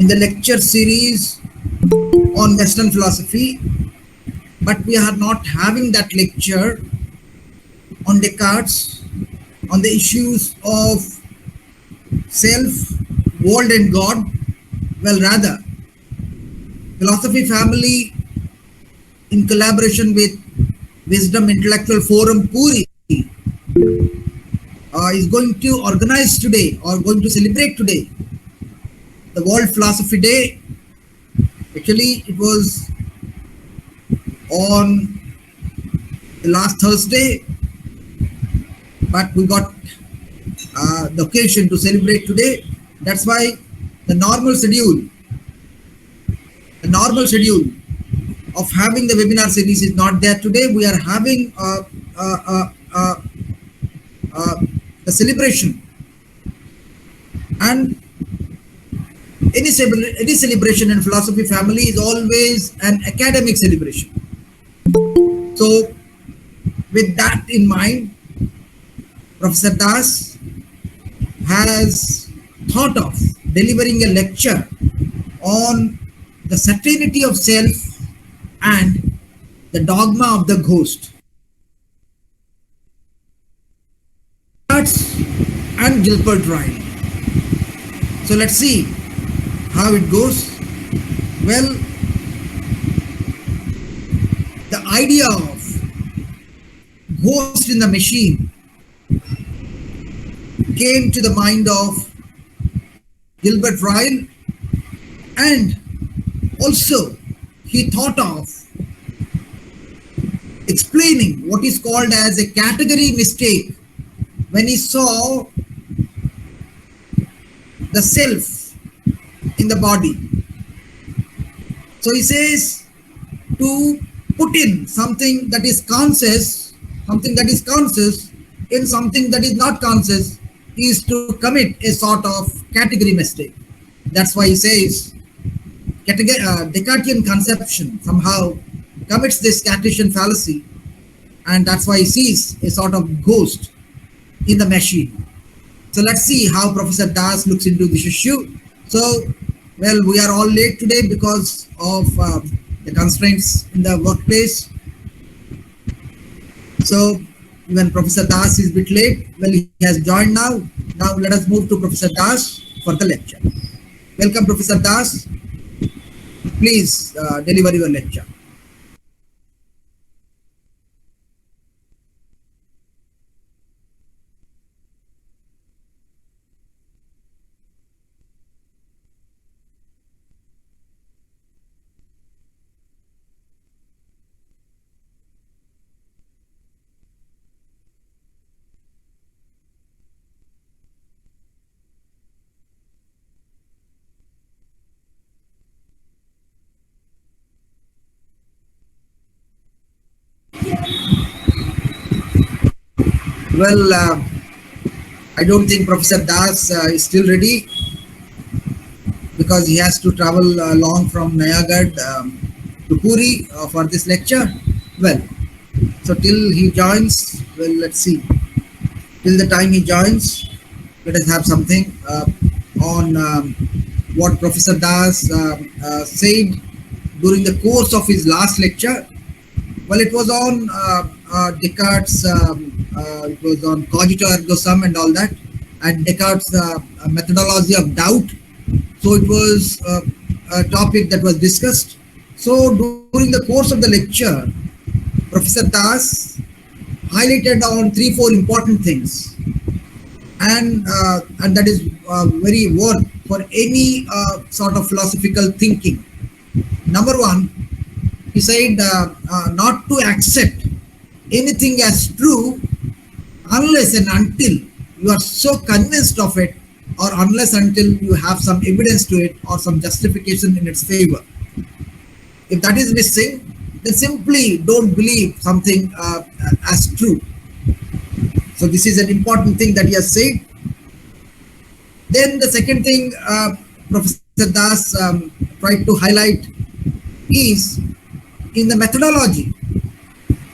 in the lecture series on Western philosophy, but we are not having that lecture on Descartes, on the issues of self, world, and God. Well, rather, Philosophy Family, in collaboration with Wisdom Intellectual Forum Puri, is going to organize today or going to celebrate today the World Philosophy Day. Actually, it was on the last Thursday, but we got the occasion to celebrate today. That's why the normal schedule, the normal schedule of having the webinar series is not there today. We are having a celebration, and any celebration in Philosophy Family is always an academic celebration. So, with that in mind, Professor Das has thought of delivering a lecture on the certainty of self and the dogma of the ghost. And Gilbert Ryle. So let's see how it goes. Well, the idea of ghost in the machine came to the mind of Gilbert Ryle, and also he thought of explaining what is called as a category mistake when he saw the self in the body. So he says to put in something that is conscious, in something that is not conscious is to commit a sort of category mistake. That's why he says Descartesian conception somehow commits this Cartesian fallacy, and that's why he sees a sort of ghost in the machine. So let's see how Professor Das looks into this issue. So, well, we are all late today because of the constraints in the workplace. So when Professor Das is a bit late, well, he has joined now. Now let us move to Professor Das for the lecture. Welcome, Professor Das. Please deliver your lecture. Well, I don't think Professor Das is still ready because he has to travel long from Nayagarh to Puri for this lecture. Well, so till he joins, well, let's see. Till the time he joins, let us have something on what Professor Das said during the course of his last lecture. Well, it was on Descartes, it was on cogito ergo sum and all that, and Descartes' methodology of doubt. So it was a topic that was discussed. So during the course of the lecture, Professor Das highlighted on 3-4 important things, and that is very worth for any sort of philosophical thinking. Number one, he said not to accept anything as true unless and until you are so convinced of it, or unless until you have some evidence to it or some justification in its favor. If that is missing, then simply don't believe something as true. So this is an important thing that he has said. Then the second thing Professor Das tried to highlight is in the methodology.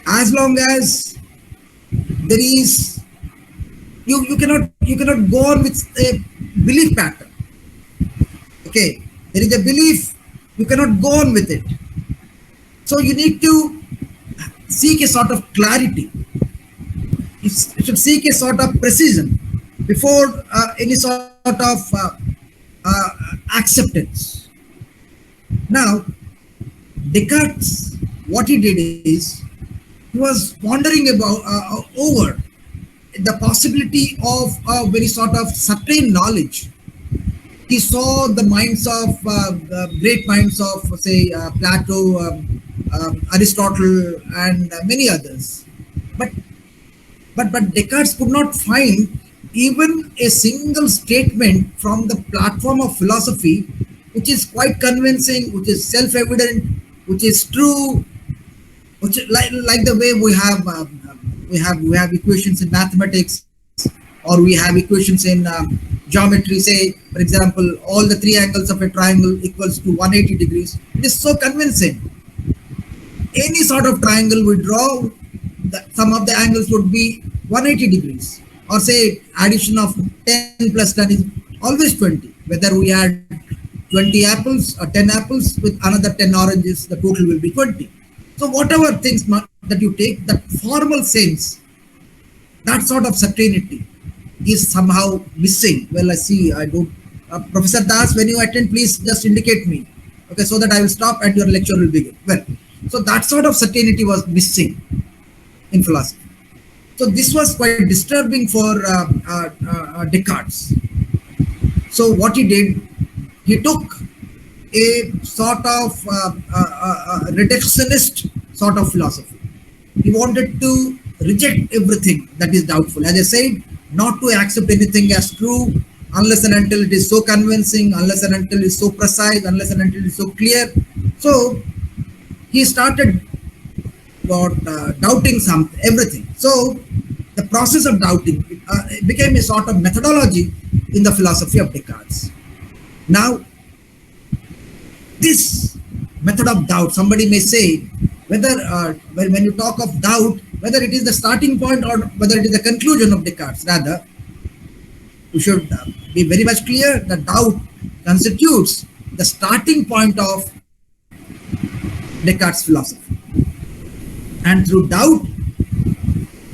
As long as there is, you cannot go on with a belief pattern. Okay, There is a belief, you cannot go on with it. So you need to seek a sort of clarity. You should seek a sort of precision before any sort of acceptance. Now, Descartes, what he did is he was pondering about over the possibility of a very sort of certain knowledge. He saw the minds of great minds of, say, Plato, Aristotle, and many others. But but Descartes could not find even a single statement from the platform of philosophy which is quite convincing, which is self-evident, which is true, which like the way we have equations in mathematics, or we have equations in geometry. Say, for example, all the three angles of a triangle equals to 180 degrees. It is so convincing. Any sort of triangle we draw, the sum of the angles would be 180 degrees. Or say addition of 10 plus 10 is always 20. Whether we add 20 apples or 10 apples with another 10 oranges, the total will be 20. So whatever things that you take, that formal sense, that sort of certainty is somehow missing. Well, I see, I don't. Professor Das, when you attend, please just indicate me. Okay, so that I will stop and your lecture will begin. Well, so that sort of certainty was missing in philosophy. So this was quite disturbing for Descartes. So what he did, he took a sort of reductionist sort of philosophy. He wanted to reject everything that is doubtful. As I said, not to accept anything as true unless and until it is so convincing, unless and until it is so precise, unless and until it is so clear. So he started doubting everything. So the process of doubting it became a sort of methodology in the philosophy of Descartes. Now, this method of doubt, somebody may say, whether when you talk of doubt, whether it is the starting point or whether it is the conclusion of Descartes. Rather, you should be very much clear that doubt constitutes the starting point of Descartes' philosophy. And through doubt,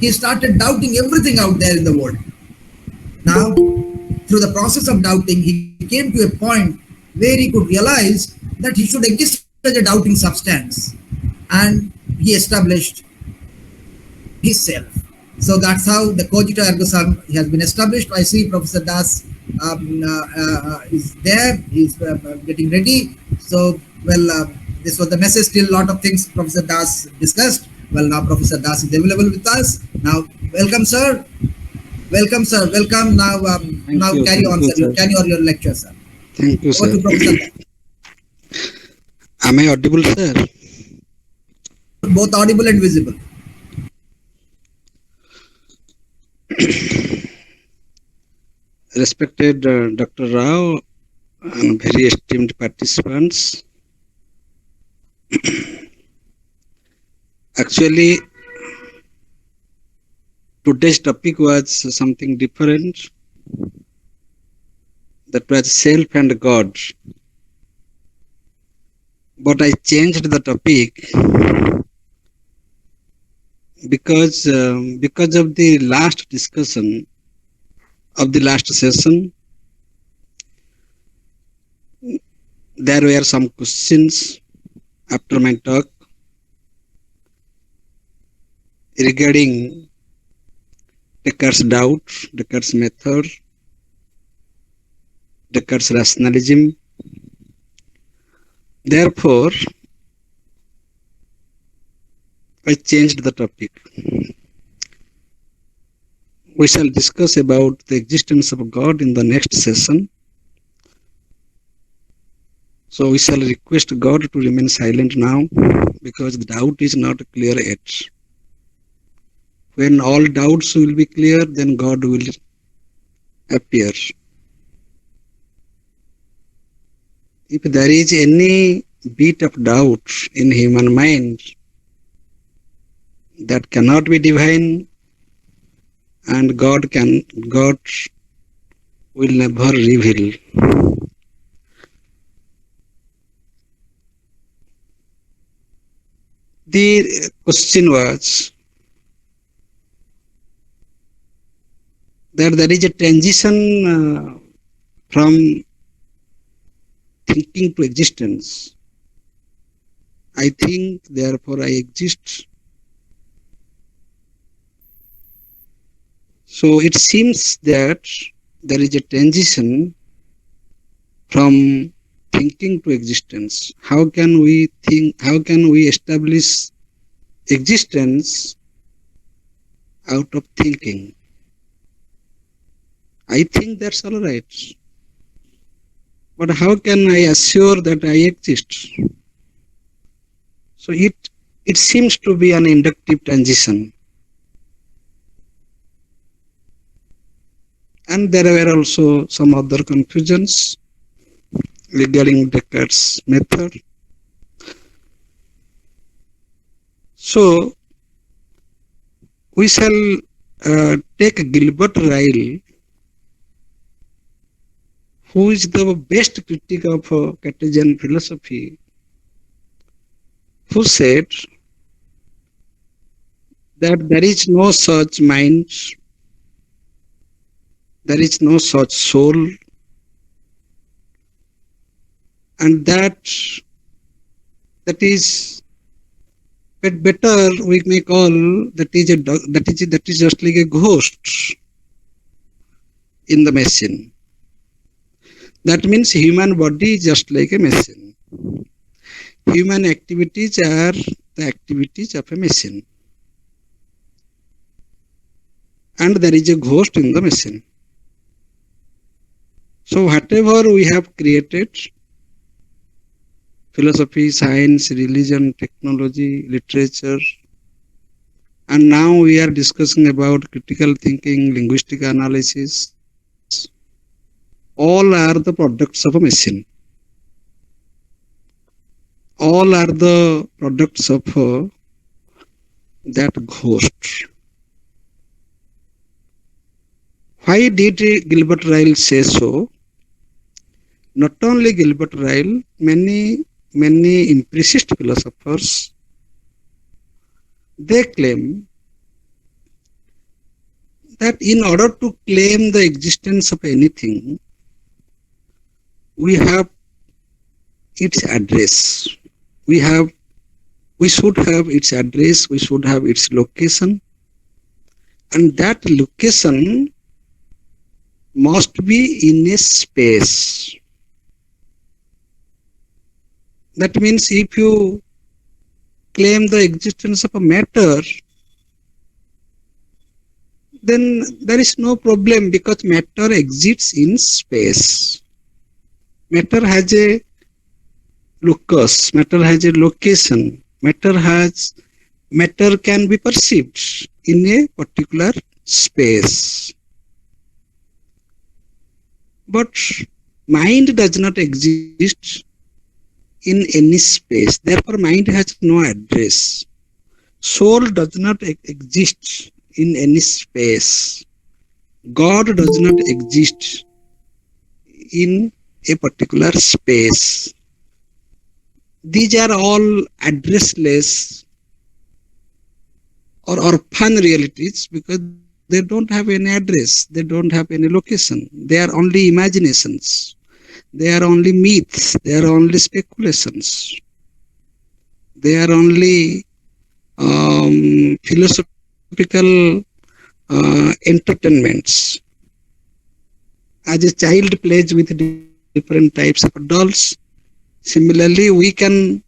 he started doubting everything out there in the world. Now, through the process of doubting, he came to a point where he could realize that he should exist as a doubting substance, and he established his self. So that's how the cogito ergo sum has been established. I see Professor Das is there. He's getting ready. So, well, this was the message. Still a lot of things Professor Das discussed. Well, now Professor Das is available with us. Now, welcome, sir. Welcome, sir. Welcome. Now, carry on, sir. You carry on your lecture, sir. Thank you, sir. Over to Professor Das. Am I audible, sir? Both audible and visible. Respected Dr. Rao and very esteemed participants. Actually, today's topic was something different. That was self and God. But I changed the topic because of the last discussion of the last session. There were some questions after my talk regarding Descartes' doubt, Descartes' method, Descartes' rationalism. Therefore, I changed the topic. We shall discuss about the existence of God in the next session. So we shall request God to remain silent now, because the doubt is not clear yet. When all doubts will be clear, then God will appear. If there is any bit of doubt in human mind, that cannot be divine, and God will never reveal. The question was that there is a transition from thinking to existence. I think, therefore I exist. So it seems that there is a transition from thinking to existence. How can we think? How can we establish existence out of thinking? I think that's all right. But how can I assure that I exist? So it seems to be an inductive transition. And there were also some other confusions regarding Descartes' method. So we shall take Gilbert Ryle, who is the best critic of Cartesian philosophy, who said that there is no such mind, there is no such soul, and that is better we may call that is just like a ghost in the machine. That means human body is just like a machine. Human activities are the activities of a machine. And there is a ghost in the machine. So whatever we have created, philosophy, science, religion, technology, literature, and now we are discussing about critical thinking, linguistic analysis, all are the products of a machine. All are the products of that ghost. Why did Gilbert Ryle say so? Not only Gilbert Ryle, many empiricist philosophers, they claim that in order to claim the existence of anything, we have its address. We should have its address, we should have its location, and that location must be in a space. That means if you claim the existence of a matter, then there is no problem because matter exists in space. Matter has a locus, matter has a location, matter can be perceived in a particular space. But mind does not exist in any space. Therefore, mind has no address. Soul does not exist in any space. God does not exist in a particular space. These are all addressless or orphan realities because they don't have any address, they don't have any location. They are only imaginations. They are only myths. They are only speculations. They are only philosophical entertainments. As a child plays with different types of dolls, similarly we can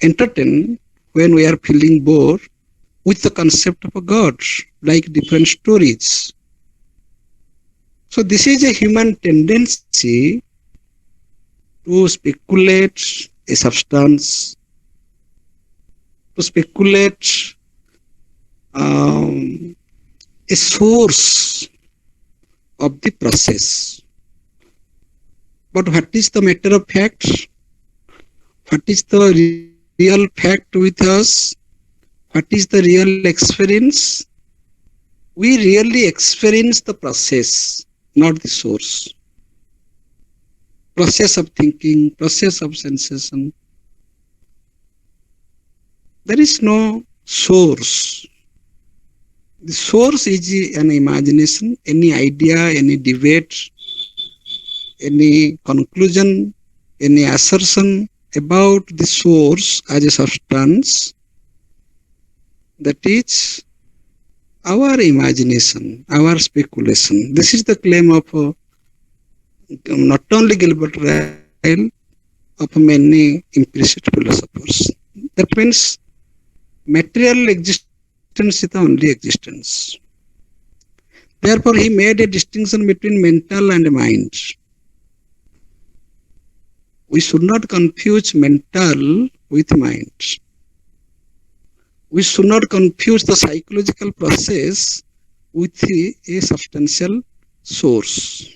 entertain when we are feeling bored with the concept of a God, like different stories. So this is a human tendency to speculate a substance, to speculate a source of the process. But what is the matter of fact? What is the real fact with us? What is the real experience? We really experience the process, not the source. Process of thinking, process of sensation, There is no source. The source is an imagination, any idea, any debate, any conclusion, any assertion about the source as a substance, that is our imagination, our speculation. This is the claim of not only Gilbert Ryle, of many empiricist philosophers. That means material existence is the only existence. Therefore, he made a distinction between mental and mind. We should not confuse mental with mind. We should not confuse the psychological process with a substantial source.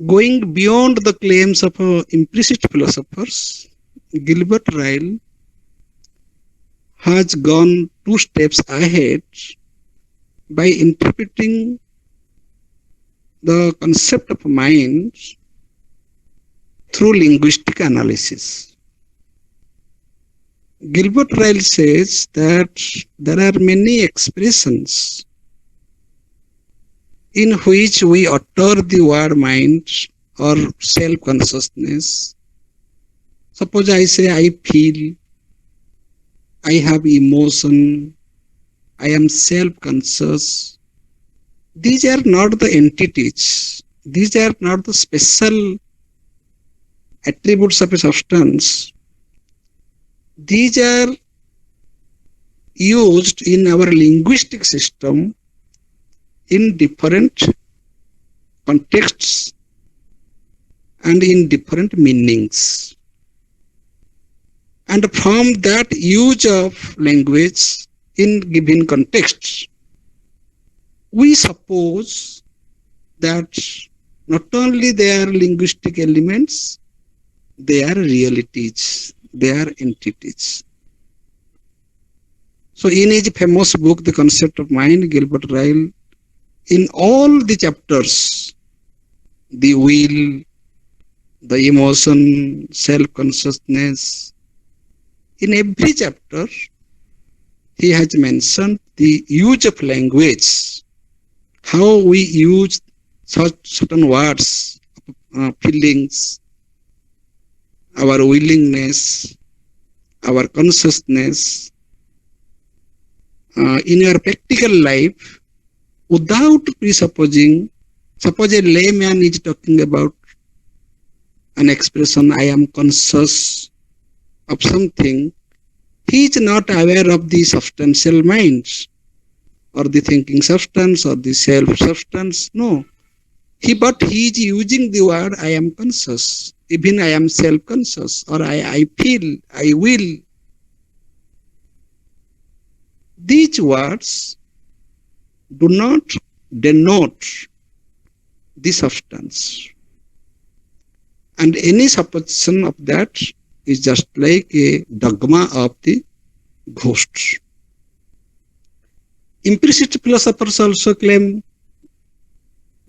Going beyond the claims of empiricist philosophers, Gilbert Ryle has gone two steps ahead by interpreting the concept of mind through linguistic analysis. Gilbert Ryle says that there are many expressions in which we utter the word mind or self-consciousness. Suppose I say I feel, I have emotion, I am self-conscious. These are not the entities. These are not the special attributes of a substance. These are used in our linguistic system in different contexts and in different meanings. And from that use of language in given contexts, we suppose that not only they are linguistic elements, they are realities, they are entities. So in his famous book, The Concept of Mind, Gilbert Ryle, in all the chapters, the will, the emotion, self-consciousness, in every chapter, he has mentioned the use of language, how we use such certain words, feelings, our willingness, our consciousness, in your practical life, without presupposing. Suppose a layman is talking about an expression, I am conscious of something, he is not aware of the substantial mind or the thinking substance or the self substance. No. But he is using the word I am conscious, even I am self conscious, or I feel, I will. These words do not denote the substance. And any supposition of that is just like a dogma of the ghosts. Empiricist philosophers also claim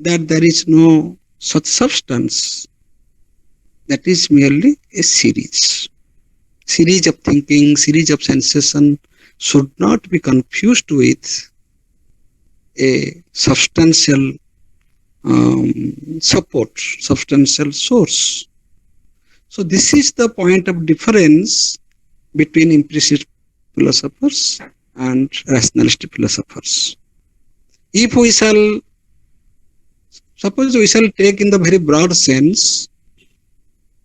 that there is no such substance. That is merely a series. Series of thinking, series of sensation should not be confused with a substantial support, substantial source. So this is the point of difference between empiricist philosophers and rationalist philosophers. If we shall, suppose we shall take in the very broad sense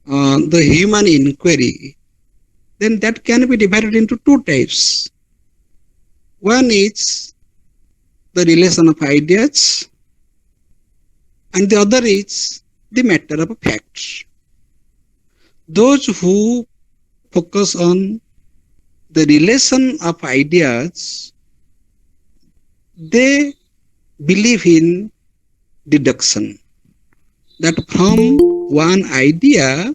the human inquiry, then that can be divided into two types. One is the relation of ideas, and the other is the matter of facts. Those who focus on the relation of ideas, they believe in deduction, that from one idea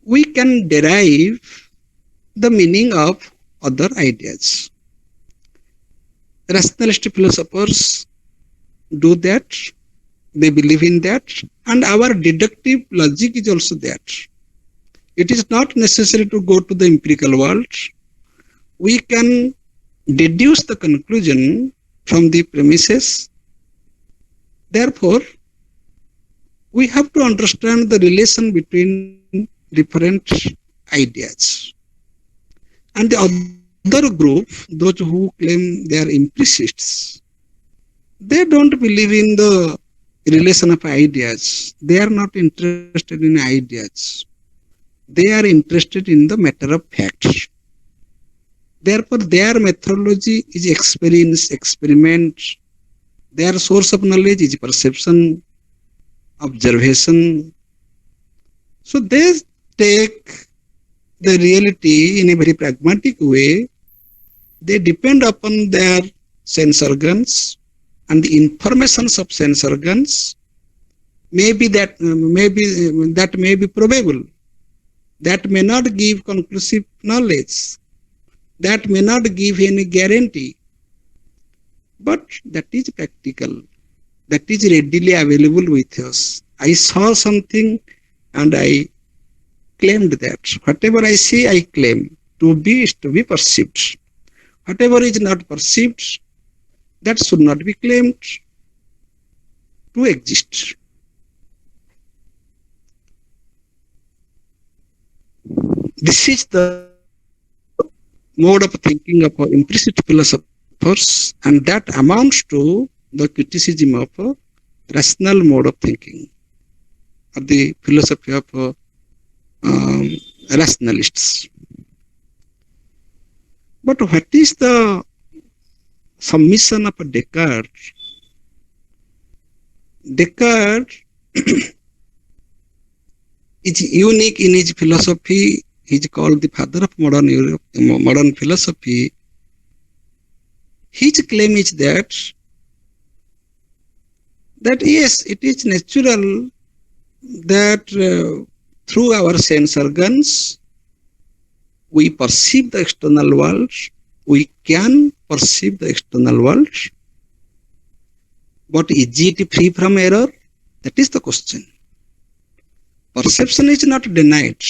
we can derive the meaning of other ideas. Rationalist philosophers do that, they believe in that, and our deductive logic is also that. It is not necessary to go to the empirical world. We can deduce the conclusion from the premises. Therefore, we have to understand the relation between different ideas. And the other group, those who claim they are empiricists, they don't believe in the relation of ideas. They are not interested in ideas. They are interested in the matter of facts. Therefore, their methodology is experience, experiment. Their source of knowledge is perception, observation. So they take the reality in a very pragmatic way. They depend upon their sense organs and the informations of sense organs. Maybe that may be probable. That may not give conclusive knowledge. That may not give any guarantee. But that is practical. That is readily available with us. I saw something and I claimed that. Whatever I see, I claim. To be is to be perceived. Whatever is not perceived, that should not be claimed to exist. This is the mode of thinking of implicit philosophers, and that amounts to the criticism of a rational mode of thinking, or the philosophy of rationalists. But what is the submission of Descartes? Descartes is unique in his philosophy. He is called the father of modern Europe, modern philosophy. His claim is that yes, it is natural that through our sense organs we perceive the external world. We can perceive the external world. But is it free from error? That is the question. Perception is not denied.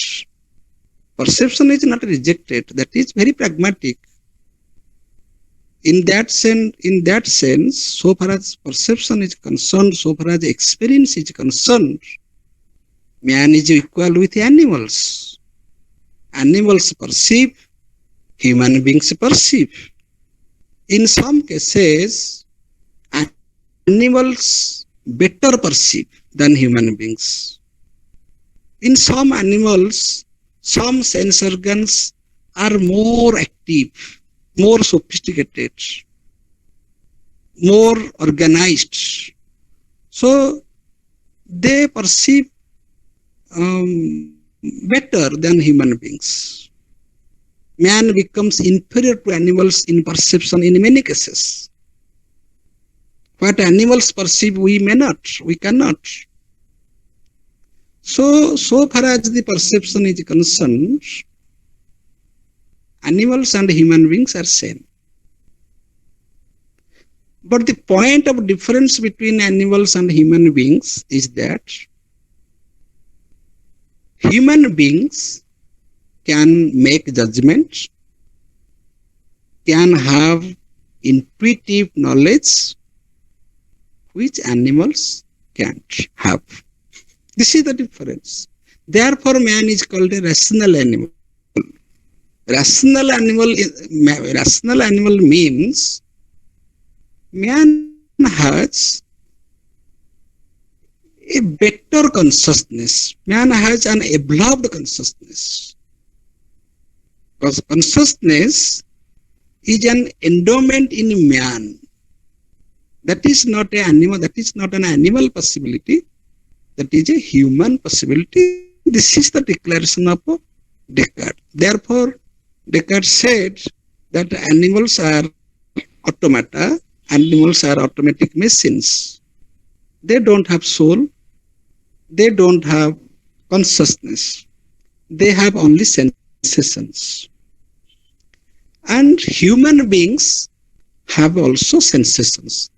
Perception is not rejected. That is very pragmatic. In that sense, so far as perception is concerned, so far as experience is concerned, man is equal with animals. Animals perceive, human beings perceive. In some cases, animals better perceive than human beings. In some animals, some sense organs are more active, more sophisticated, more organized. So they perceive better than human beings. Man becomes inferior to animals in perception in many cases. What animals perceive, we may not, we cannot. So far as the perception is concerned, animals and human beings are same. But the point of difference between animals and human beings is that human beings can make judgments, can have intuitive knowledge, which animals can't have. This is the difference. Therefore, man is called a rational animal. Rational animal means man has a better consciousness. Man has an evolved consciousness. Because consciousness is an endowment in man. That is not an animal. That is not an animal possibility. That is a human possibility. This is the declaration of Descartes. Therefore, Descartes said that animals are automata. Animals are automatic machines. They don't have soul. They don't have consciousness. They have only sensations. And human beings have also sensations.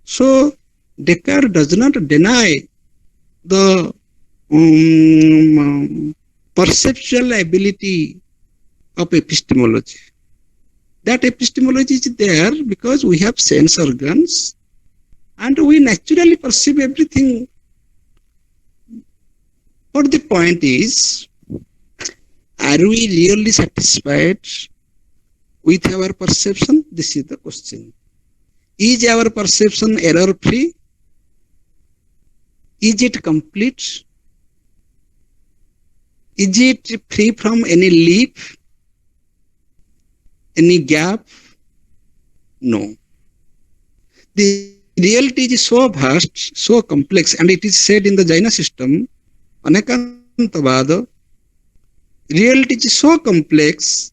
So Descartes does not deny the perceptual ability of epistemology. That epistemology is there because we have sense organs and we naturally perceive everything. But the point is, are we really satisfied with our perception? This is the question. Is our perception error free? Is it complete? Is it free from any leap, any gap? No. The reality is so vast, so complex, and it is said in the Jaina system, Anekantavada, reality is so complex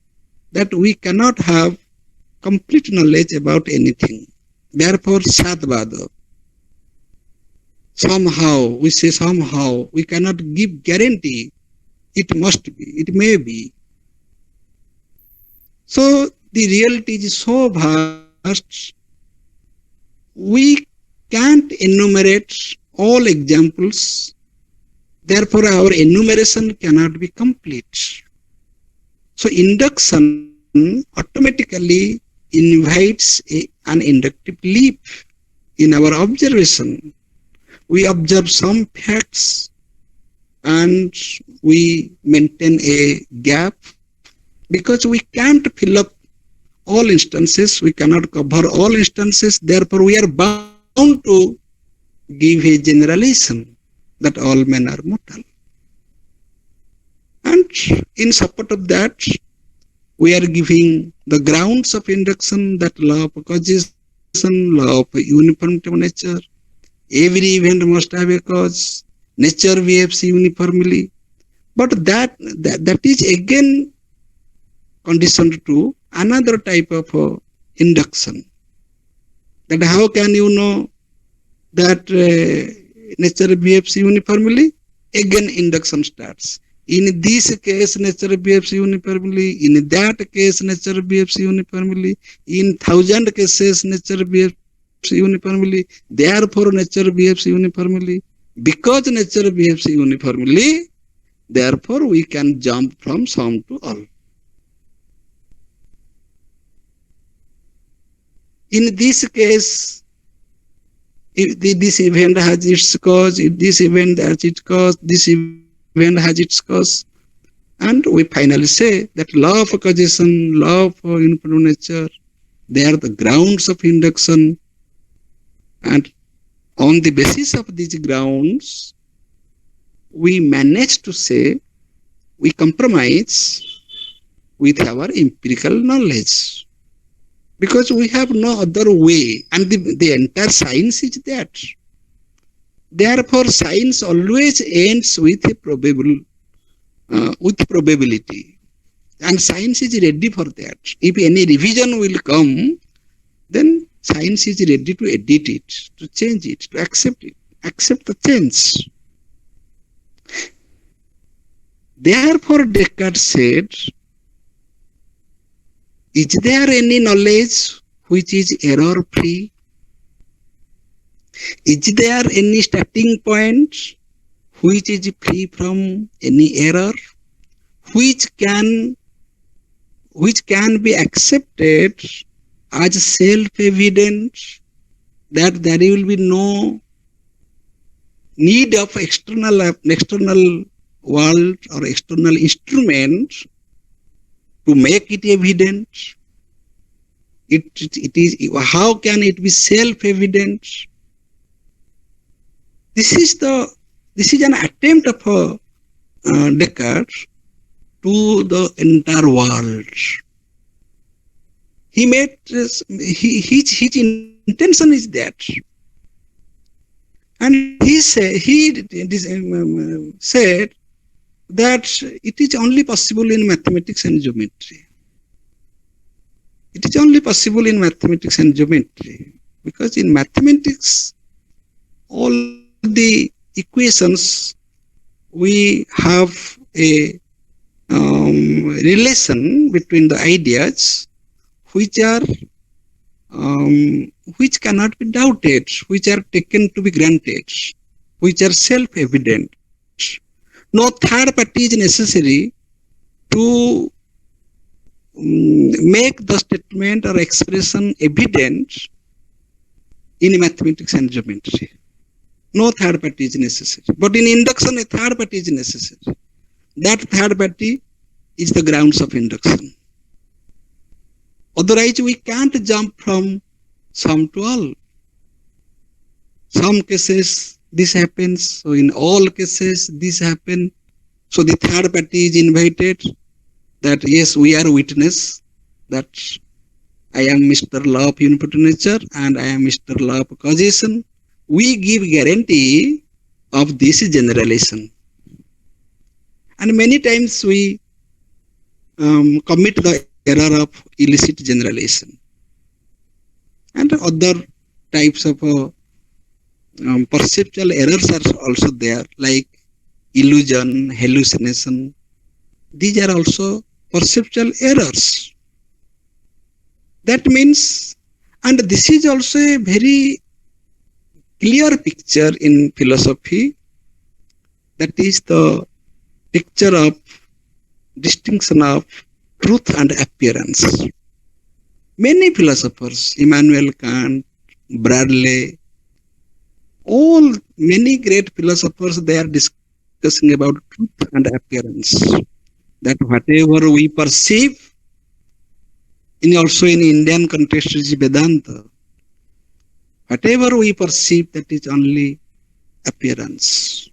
that we cannot have complete knowledge about anything. Therefore, Sadvada. Somehow, we cannot give guarantee. It must be, it may be. So, the reality is so vast, we can't enumerate all examples. Therefore, our enumeration cannot be complete. So, induction automatically invites an inductive leap in our observation. We observe some facts and we maintain a gap because we can't fill up all instances, we cannot cover all instances, therefore we are bound to give a generalization that all men are mortal. And in support of that, we are giving the grounds of induction, that law of causation, law of uniformity of nature. Every event must have a cause. Nature behaves uniformly. But that is again conditioned to another type of induction. That how can you know that nature behaves uniformly? Again induction starts. In this case, nature behaves uniformly. In that case, nature behaves uniformly. In 1,000 cases, nature behaves uniformly. Therefore, nature behaves uniformly. Because nature behaves uniformly, therefore we can jump from some to all. In this case, if this event has its cause, if this event has its cause, this event has its cause, and we finally say that law of causation, law of uniform nature, they are the grounds of induction, and on the basis of these grounds, we manage to say we compromise with our empirical knowledge. Because we have no other way, and the entire science is that. Therefore, science always ends with a probability, and science is ready for that. If any revision will come, then science is ready to edit it, to change it, to accept the change. Therefore, Descartes said, is there any knowledge which is error-free? Is there any starting point which is free from any error, which can be accepted as self-evident, that there will be no need of external world or external instrument to make it evident? It is, how can it be self-evident? This is an attempt of Descartes to the entire world. He made his intention is that, and he said that it is only possible in mathematics and geometry. It is only possible in mathematics and geometry, because in mathematics, all the equations, we have a relation between the ideas which cannot be doubted, which are taken to be granted, which are self-evident. No third party is necessary to make the statement or expression evident in mathematics and geometry. No third party is necessary. But in induction, a third party is necessary. That third party is the grounds of induction. Otherwise, we can't jump from some to all. Some cases this happens, so in all cases this happens. So the third party is invited that yes, we are witness that I am Mr. Law of Uniform Nature and I am Mr. Law of Causation. We give guarantee of this generalization. And many times we commit the error of illicit generalization. And other types of perceptual errors are also there, like illusion, hallucination. These are also perceptual errors. That means, and this is also a very clear picture in philosophy, that is the picture of distinction of truth and appearance. Many philosophers, Immanuel Kant, Bradley, many great philosophers, they are discussing about truth and appearance. That whatever we perceive, also in Indian context is Vedanta, whatever we perceive, that is only appearance.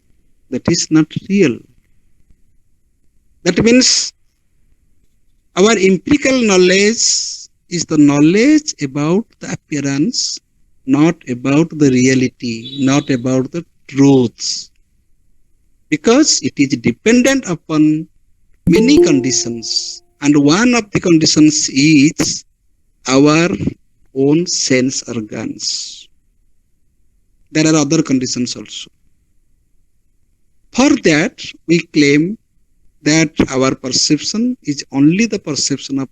That is not real. That means our empirical knowledge is the knowledge about the appearance, not about the reality, not about the truth. Because it is dependent upon many conditions. And one of the conditions is our own sense organs. There are other conditions also. For that, we claim that our perception is only the perception of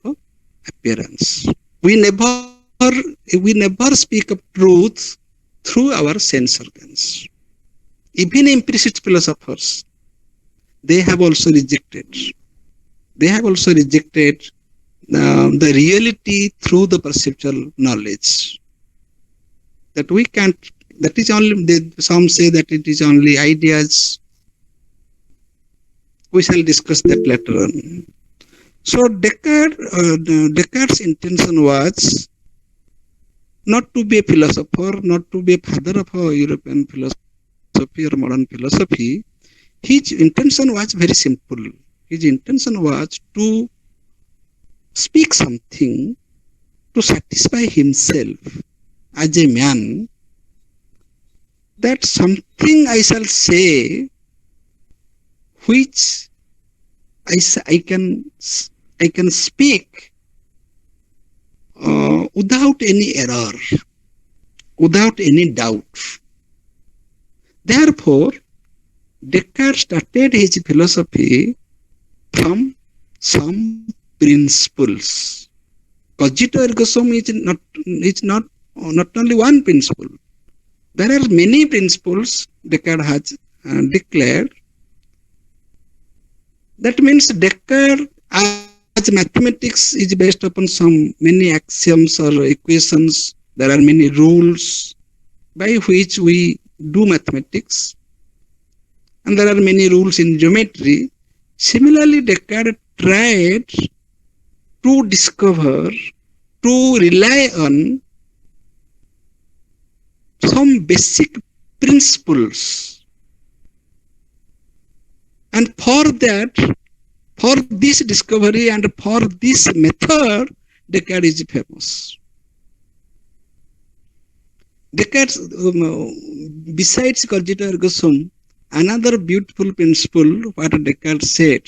appearance. We never speak of truth through our sense organs. Even empiricist philosophers, they have also rejected. They have also rejected the reality through the perceptual knowledge. That we can't. That is only. Some say that it is only ideas. We shall discuss that later on. So Descartes' intention was not to be a philosopher, not to be a father of European philosophy or modern philosophy. His intention was very simple. His intention was to speak something to satisfy himself as a man, that something I shall say which I can speak without any error, without any doubt. Therefore, Descartes started his philosophy from some principles. Cogito ergo sum is not only one principle. There are many principles Descartes has declared. That means Descartes, as mathematics is based upon many axioms or equations, there are many rules by which we do mathematics, and there are many rules in geometry. Similarly, Descartes tried to discover, to rely on some basic principles. And for this discovery and for this method, Descartes is famous. Descartes, besides cogito ergo sum, another beautiful principle what Descartes said,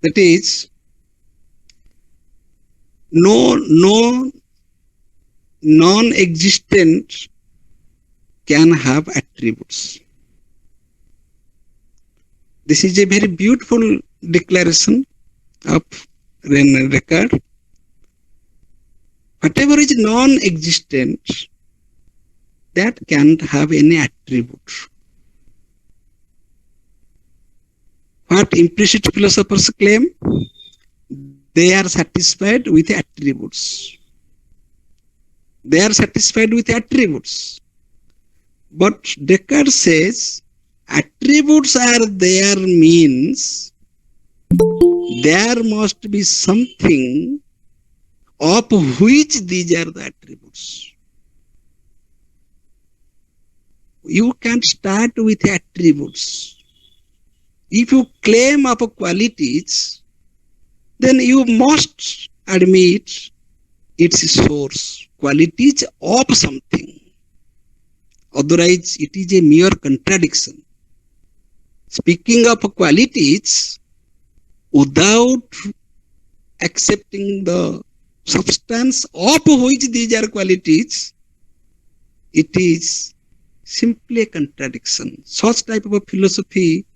that is, no non-existent can have attributes. This is a very beautiful declaration of Descartes. Whatever is non-existent, that can't have any attribute. What implicit philosophers claim? They are satisfied with attributes. They are satisfied with attributes. But Descartes says attributes are there means there must be something of which these are the attributes. You can't start with attributes. If you claim of qualities, then you must admit its source, qualities of something. Otherwise, it is a mere contradiction. Speaking of qualities, without accepting the substance of which these are qualities, it is simply a contradiction. Such type of a philosophy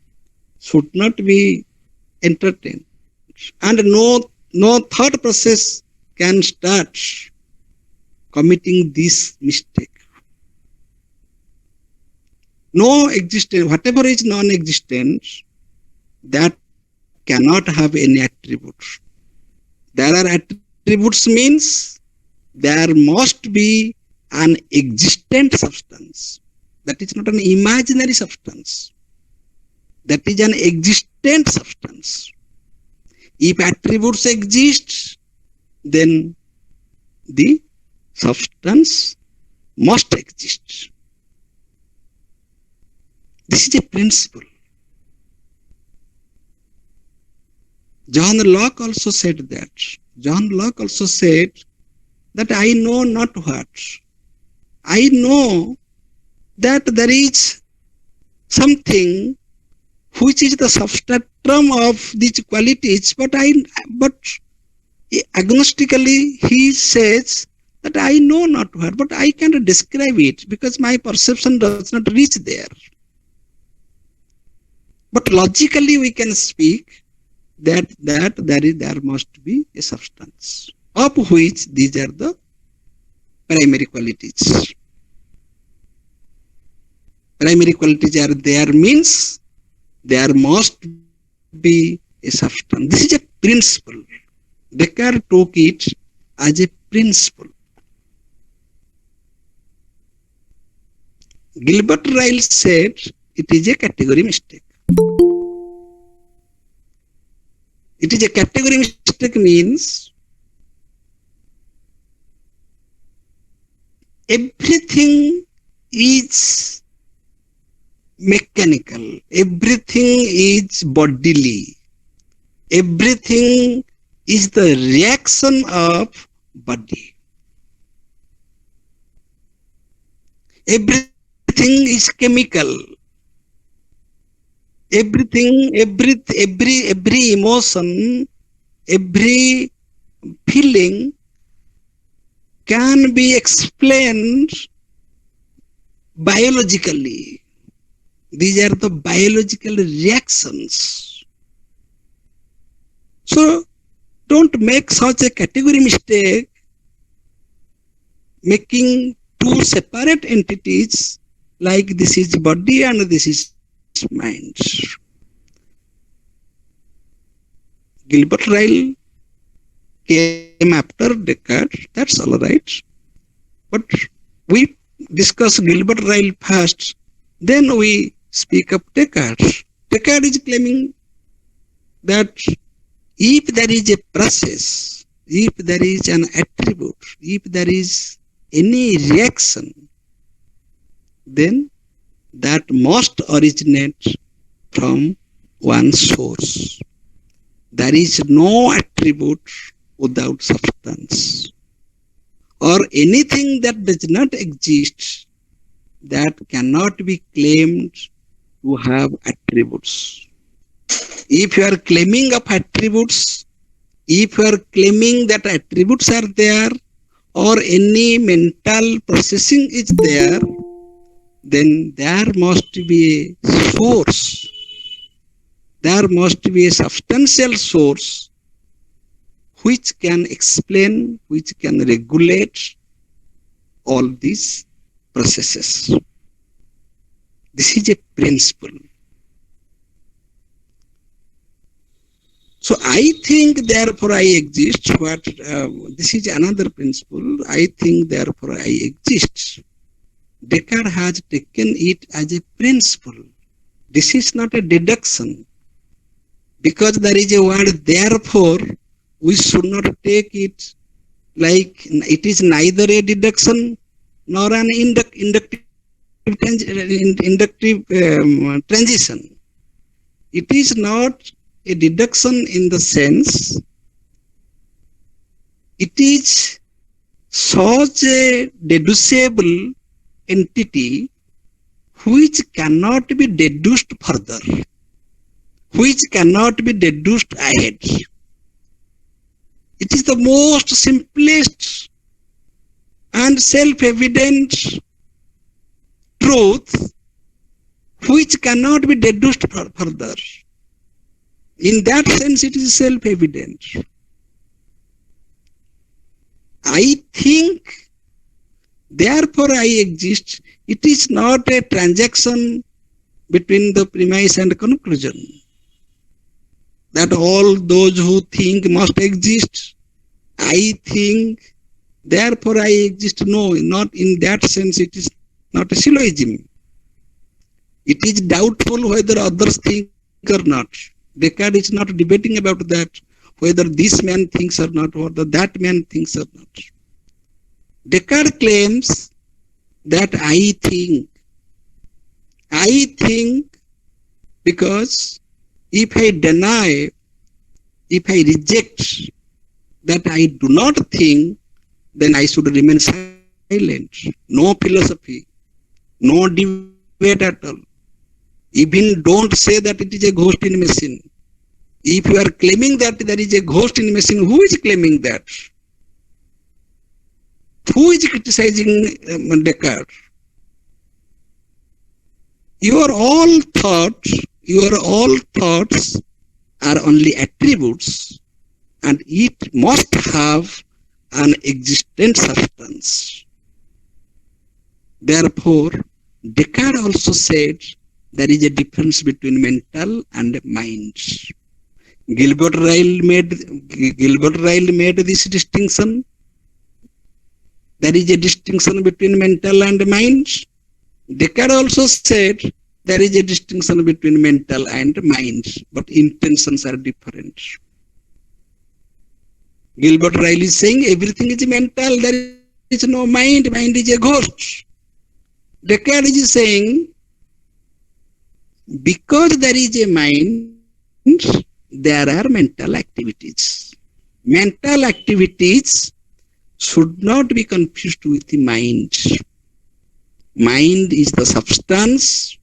should not be entertained. And no thought process can start committing this mistake. No existence, whatever is non-existent, that cannot have any attributes. There are attributes means there must be an existent substance. That is not an imaginary substance. That is an existent substance. If attributes exist, then the substance must exist. This is a principle. John Locke also said that. John Locke also said that I know not what. I know that there is something which is the substratum of these qualities, but agnostically he says that I know not what, but I can't describe it because my perception does not reach there. But logically we can speak that there must be a substance of which these are the primary qualities. Primary qualities are there means there must be a substance. This is a principle. Descartes took it as a principle. Gilbert Ryle said it is a category mistake. It is a category mistake means everything is mechanical, everything is bodily, everything is the reaction of body. Everything is chemical. Everything, every emotion, every feeling can be explained biologically. These are the biological reactions. So don't make such a category mistake, making two separate entities like this is body and this is mind. Gilbert Ryle came after Descartes, that's all right. But we discuss Gilbert Ryle first, then we speak of Descartes. Descartes is claiming that if there is a process, if there is an attribute, if there is any reaction, then that must originate from one source. There is no attribute without substance, or anything that does not exist that cannot be claimed to have attributes. If you are claiming of attributes, if you are claiming that attributes are there or any mental processing is there, then there must be a source. There must be a substantial source which can explain, which can regulate all these processes. This is a principle. So I think therefore I exist. What this is another principle. I think therefore I exist. Descartes has taken it as a principle. This is not a deduction. Because there is a word therefore, we should not take it like it is neither a deduction nor an inductive transition. It is not a deduction in the sense it is such a deducible entity which cannot be deduced further, which cannot be deduced ahead. It is the most simplest and self-evident truth which cannot be deduced further. In that sense, it is self-evident. I think, therefore I exist. It is not a transaction between the premise and conclusion. That all those who think must exist. I think, therefore I exist. No, not in that sense. It is not a syllogism. It is doubtful whether others think or not. Descartes is not debating about that, whether this man thinks or not, or that man thinks or not. Descartes claims that I think because if I deny, if I reject that I do not think, then I should remain silent. No philosophy, no debate at all. Even don't say that it is a ghost in machine. If you are claiming that there is a ghost in machine, who is claiming that? Who is criticizing Descartes? Your all thoughts are only attributes, and it must have an existent substance. Therefore, Descartes also said there is a difference between mental and mind. Gilbert Ryle made this distinction. There is a distinction between mental and mind. Descartes also said there is a distinction between mental and mind, but intentions are different. Gilbert Ryle is saying everything is mental, there is no mind, mind is a ghost. Descartes is saying because there is a mind, there are mental activities. Mental activities should not be confused with the mind. Mind is the substance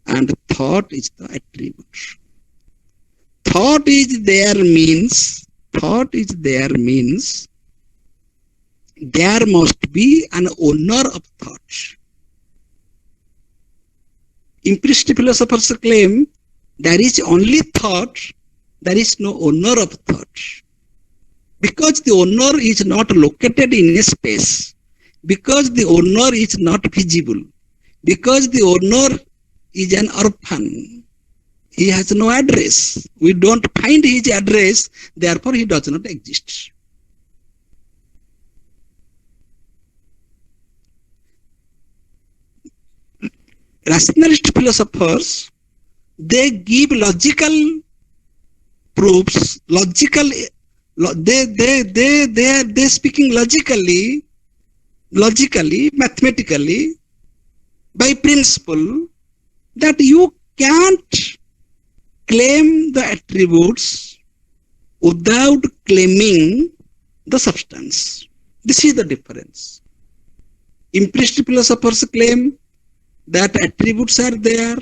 and thought is the attribute. Thought is there means there must be an owner of thought. Empiricist philosophers claim there is only thought, there is no owner of thought. Because the owner is not located in a space, because the owner is not visible, because the owner is an orphan, he has no address. We don't find his address, therefore he does not exist. Rationalist philosophers, they give logical proofs, they speaking logically, mathematically, by principle, that you can't claim the attributes without claiming the substance. This is the difference. Empiricist philosophers claim that attributes are there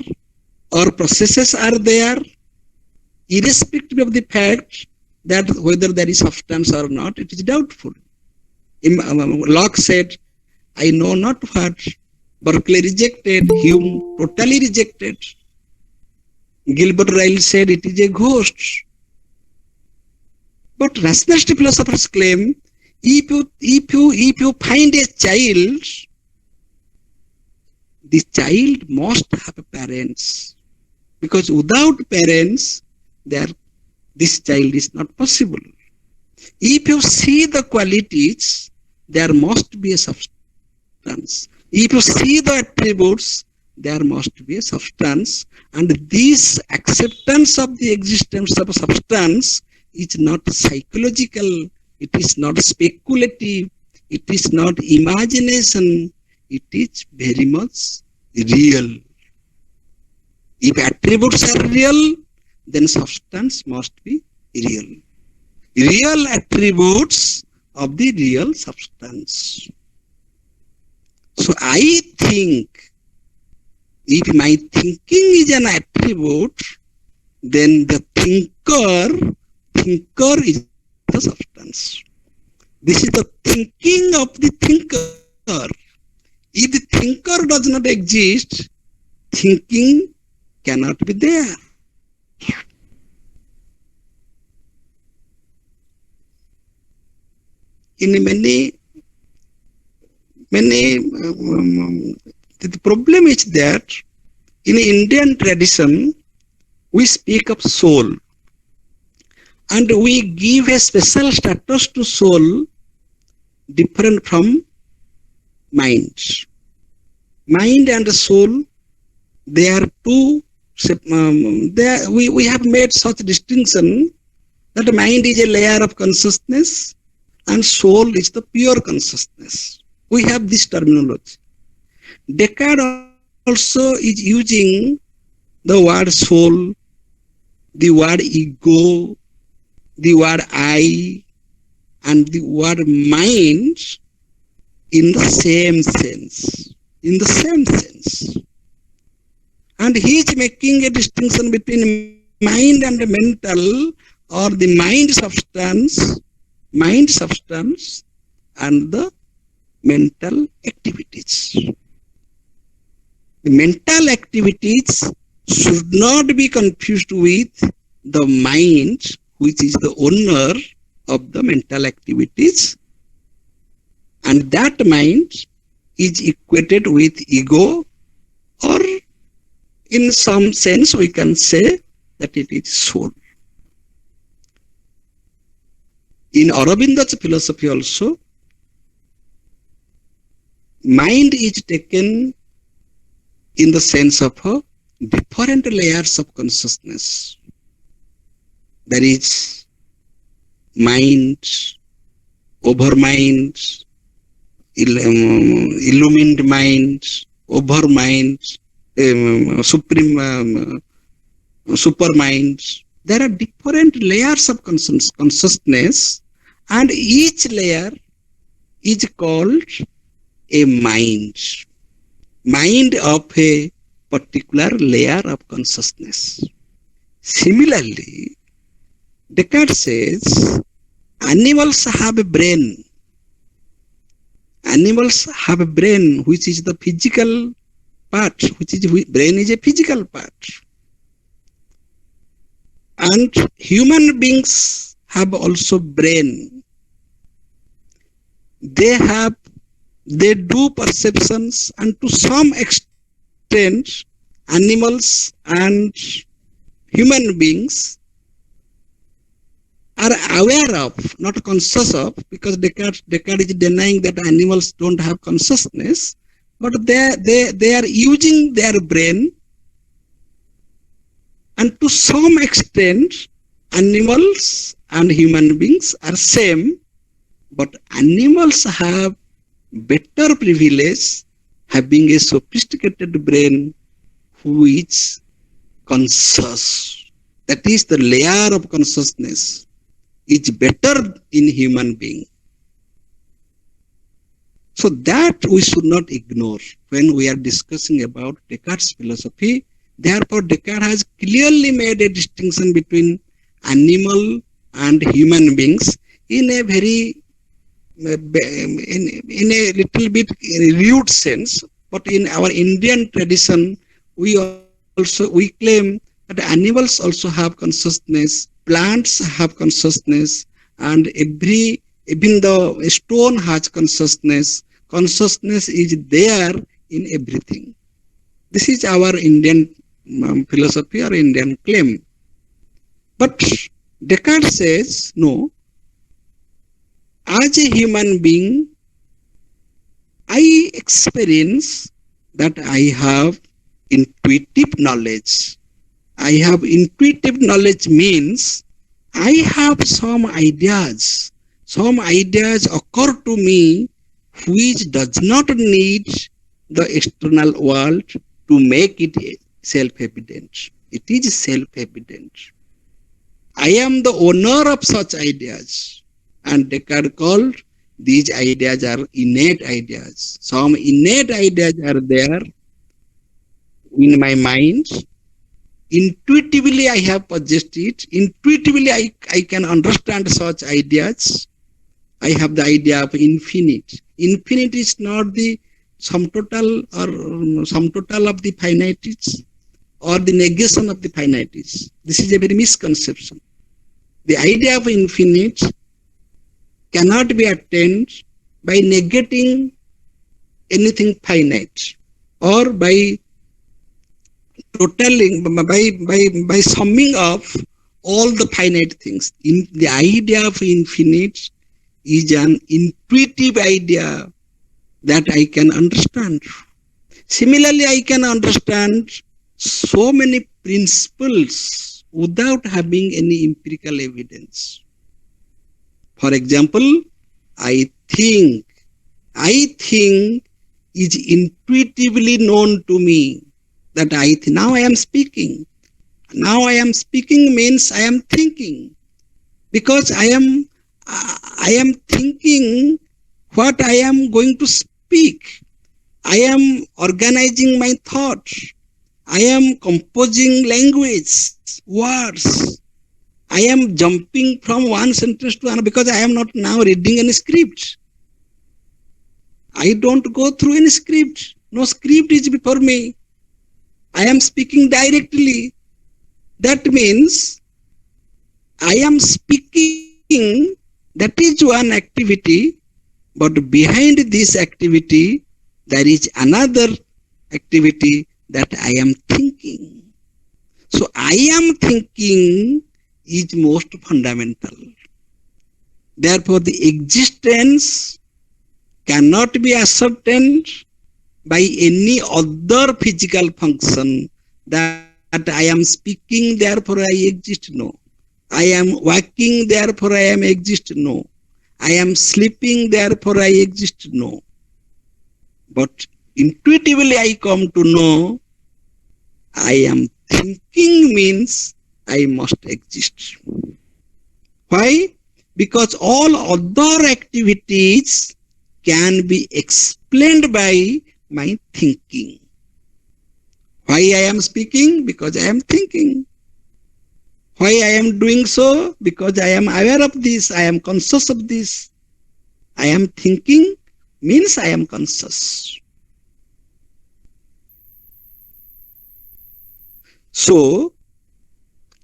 or processes are there, irrespective of the fact that whether there is substance or not, it is doubtful. Locke said, I know not what. Berkeley rejected, Hume totally rejected. Gilbert Ryle said it is a ghost. But rationalist philosophers claim if you find a child, the child must have parents. Because without parents, there this child is not possible. If you see the qualities, there must be a substance. If you see the attributes, there must be a substance. And this acceptance of the existence of substance is not psychological, it is not speculative, it is not imagination, it is very much real. If attributes are real, then substance must be real. Real attributes of the real substance. So I think if my thinking is an attribute, then the thinker is the substance. This is the thinking of the thinker. If the thinker does not exist, thinking cannot be there. In many, the problem is that in Indian tradition, we speak of soul and we give a special status to soul different from mind. Mind and soul, they are two, we have made such distinction that mind is a layer of consciousness and soul is the pure consciousness. We have this terminology. Descartes also is using the word soul, the word ego, the word I, and the word mind in the same sense. In the same sense. And he is making a distinction between mind and mental, or the mind substance and the mental activities. The mental activities should not be confused with the mind, which is the owner of the mental activities, and that mind is equated with ego, or in some sense we can say that it is soul. In Aurobindo's philosophy also, mind is taken in the sense of different layers of consciousness. There is mind, overmind, illumined mind, overmind, supreme, supermind. There are different layers of consciousness, and each layer is called a mind. Mind of a particular layer of consciousness. Similarly, Descartes says animals have a brain. Animals have a brain, which is the physical part, brain is a physical part. And human beings have also brain. They do perceptions, and to some extent animals and human beings are aware of, not conscious of, because Descartes is denying that animals don't have consciousness, but they are using their brain, and to some extent animals and human beings are same, but animals have better privilege having a sophisticated brain who is conscious. That is, the layer of consciousness is better in human being. So that we should not ignore when we are discussing about Descartes' philosophy. Therefore, Descartes has clearly made a distinction between animal and human beings in a very, in a little bit rude sense. But in our Indian tradition, we claim that animals also have consciousness, plants have consciousness, and even the stone has consciousness. Consciousness is there in everything. This is our Indian philosophy or Indian claim. But Descartes says, no, as a human being, I experience that I have intuitive knowledge. I have intuitive knowledge means I have some ideas. Some ideas occur to me which does not need the external world to make it self-evident. It is self-evident. I am the owner of such ideas. And Descartes called these ideas are innate ideas. Some innate ideas are there in my mind. Intuitively, I have possessed it. Intuitively, I can understand such ideas. I have the idea of infinite. Infinite is not the sum total or sum total of the finities or the negation of the finities. This is a very misconception. The idea of infinite cannot be attained by negating anything finite or by totaling, by summing up all the finite things. The idea of infinite is an intuitive idea that I can understand. Similarly, I can understand so many principles without having any empirical evidence. For example, I think is intuitively known to me that now I am speaking. Now I am speaking means I am thinking, because I am thinking what I am going to speak. I am organizing my thoughts. I am composing language, words. I am jumping from one sentence to another because I am not now reading any script. I don't go through any script. No script is before me. I am speaking directly. That means I am speaking. That is one activity, but behind this activity, there is another activity that I am thinking. So I am thinking is most fundamental. Therefore, the existence cannot be ascertained by any other physical function that I am speaking, therefore I exist. No. I am walking, therefore I am exist. No. I am sleeping, therefore I exist. No. But intuitively I come to know I am thinking means I must exist. Why? Because all other activities can be explained by my thinking. Why I am speaking? Because I am thinking. Why I am doing so? Because I am aware of this. I am conscious of this. I am thinking means I am conscious. So,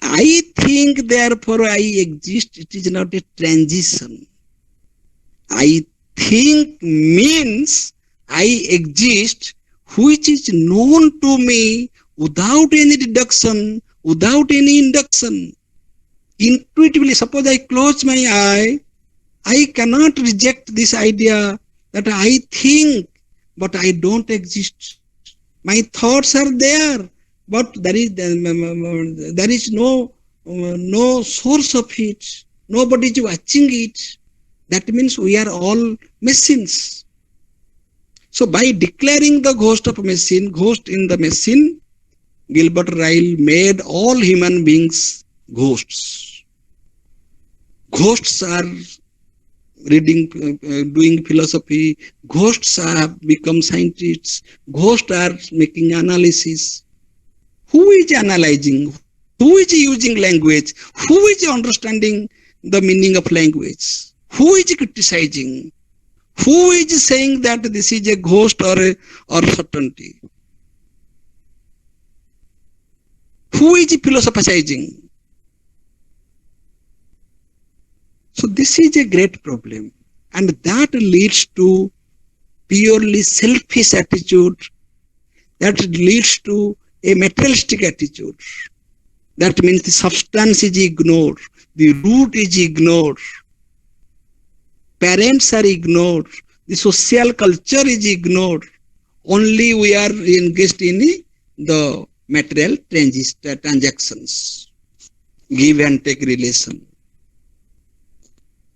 I think, therefore I exist. It is not a transition. I think means I exist, which is known to me without any deduction, without any induction. Intuitively, suppose I close my eye, I cannot reject this idea that I think, but I don't exist. My thoughts are there, but there is no source of it. Nobody is watching it. That means we are all machines. So by declaring the ghost in the machine, Gilbert Ryle made all human beings ghosts. Ghosts are doing philosophy. Ghosts have become scientists. Ghosts are making analysis. Who is analyzing? Who is using language? Who is understanding the meaning of language? Who is criticizing? Who is saying that this is a ghost or certainty? Who is philosophizing? So this is a great problem, and that leads to purely selfish attitude, that leads to a materialistic attitude. That means the substance is ignored, the root is ignored, parents are ignored, the social culture is ignored. Only we are engaged in the material transactions, give and take relation.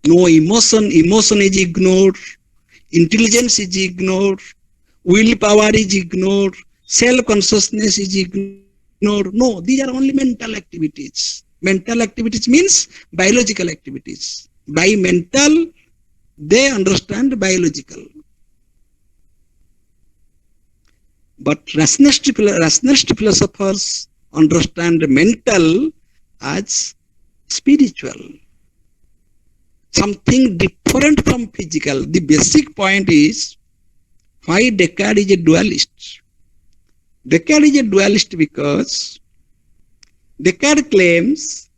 No emotion is ignored, intelligence is ignored, willpower is ignored, self-consciousness is ignored. No, these are only mental activities. Mental activities means biological activities. By mental, they understand biological. But rationalist philosophers understand mental as spiritual, something different from physical. The basic point is why Descartes is a dualist. Descartes is a dualist because Descartes claims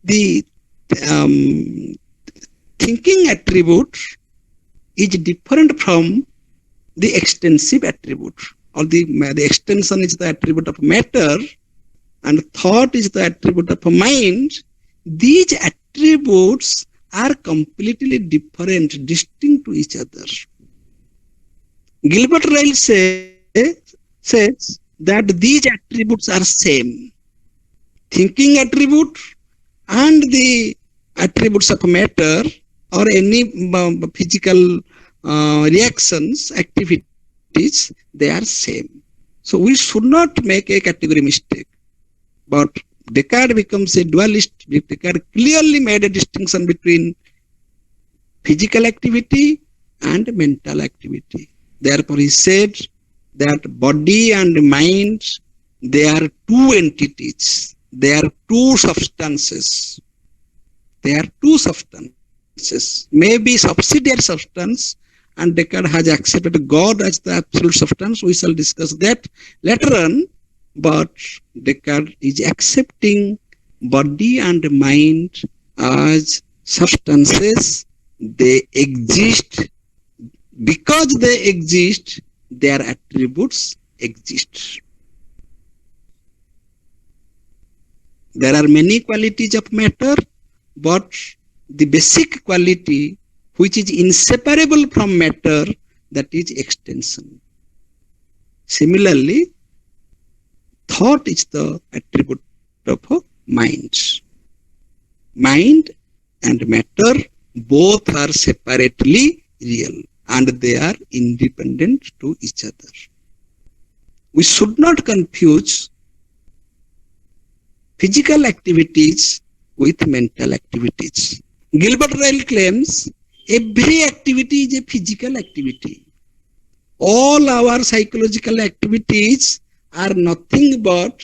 the thinking attribute is different from the extensive attribute, or the extension is the attribute of matter and thought is the attribute of mind. These attributes are completely different, distinct to each other. Gilbert Ryle says that these attributes are same. Thinking attribute and the attributes of matter or any physical reactions, activities, they are same. So we should not make a category mistake. But Descartes becomes a dualist. Descartes clearly made a distinction between physical activity and mental activity. Therefore, he said that body and mind, they are two entities. They are two substances. They are two substances. Maybe subsidiary substance, and Descartes has accepted God as the absolute substance. We shall discuss that later on. But Descartes is accepting body and mind as substances. They exist. Because they exist, their attributes exist. There are many qualities of matter, but the basic quality which is inseparable from matter, that is extension. Similarly, thought is the attribute of mind. Mind and matter both are separately real and they are independent to each other. We should not confuse physical activities with mental activities. Gilbert Ryle claims every activity is a physical activity. All our psychological activities are nothing but